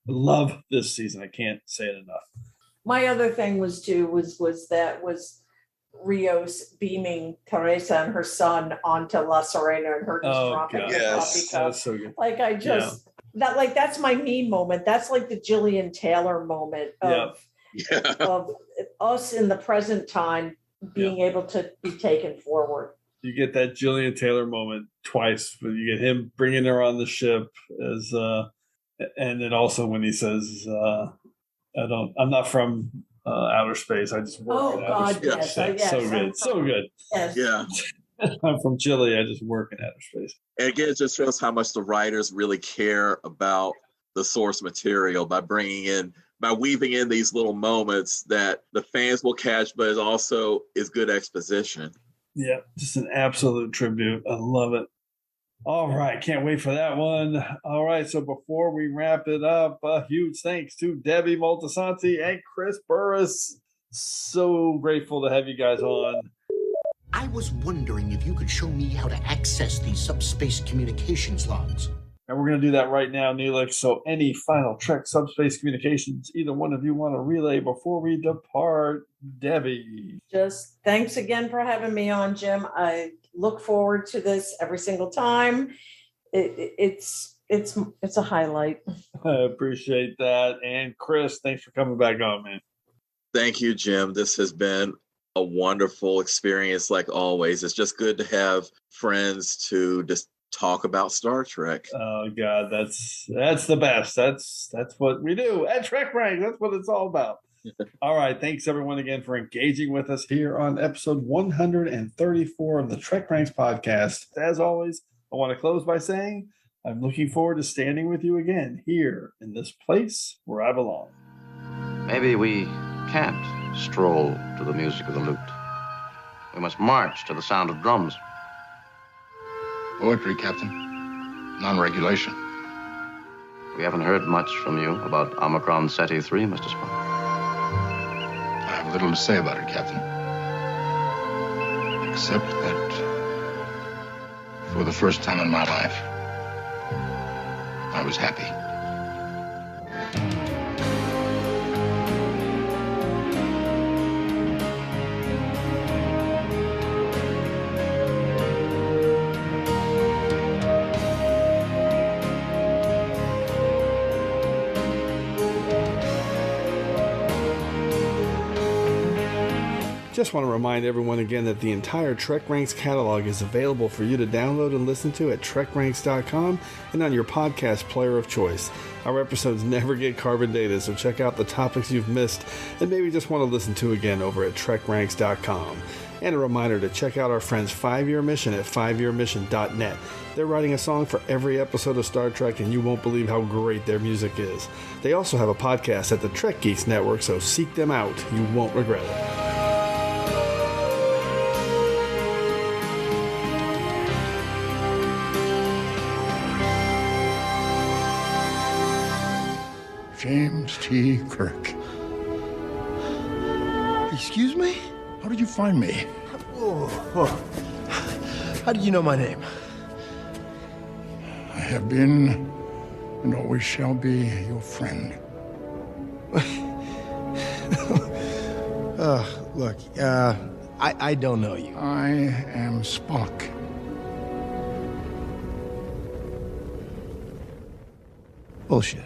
Love this season. I can't say it enough. My other thing was Rios beaming Teresa and her son onto La Serena and her just dropping the coffee cup. That's so good. Like I just that's my mean moment. That's like the Gillian Taylor moment of us in the present time being able to be taken forward. You get that Gillian Taylor moment twice. You get him bringing her on the ship as, and then also when he says, I'm not from outer space. I just work in outer space. Yes. So good. So good. Yes. Yeah. I'm from Chile. I just work in outer space. And again, it just shows how much the writers really care about the source material by weaving in these little moments that the fans will catch, but it also is good exposition. Yeah, just an absolute tribute. I love it. All right, can't wait for that one. All right, so before we wrap it up, huge thanks to Debbie Moltisanti and Chris Burris. So grateful to have you guys on. I was wondering if you could show me how to access these subspace communications logs. And we're going to do that right now, Neelix. So any final Trek subspace communications either one of you want to relay before we depart? Debbie. Just thanks again for having me on, Jim. I look forward to this every single time. It's a highlight. I appreciate that. And Chris, thanks for coming back on, man. Thank you, Jim. This has been a wonderful experience like always. It's just good to have friends to just talk about Star Trek. Oh God, that's the best. That's what we do at TrekRanks. That's what it's all about. All right, thanks everyone again for engaging with us here on episode 134 of the TrekRanks podcast. As always, I want to close by saying I'm looking forward to standing with you again here in this place where I belong. Maybe we can't stroll to the music of the lute. We must march to the sound of drums. Poetry, Captain. Non-regulation. We haven't heard much from you about Omicron Ceti 3, Mr. Spock. I have little to say about it, Captain. Except that for the first time in my life, I was happy. Just want to remind everyone again that the entire TrekRanks catalog is available for you to download and listen to at TrekRanks.com and on your podcast player of choice. Our episodes never get carbon dated, so check out the topics you've missed and maybe just want to listen to again over at TrekRanks.com. And a reminder to check out our friends 5-Year Mission at 5yearmission.net. They're writing a song for every episode of Star Trek, and you won't believe how great their music is. They also have a podcast at the Trek Geeks Network, so seek them out. You won't regret it. James T. Kirk. Excuse me? How did you find me? How did you know my name? I have been and always shall be your friend. Look, I don't know you. I am Spock. Bullshit.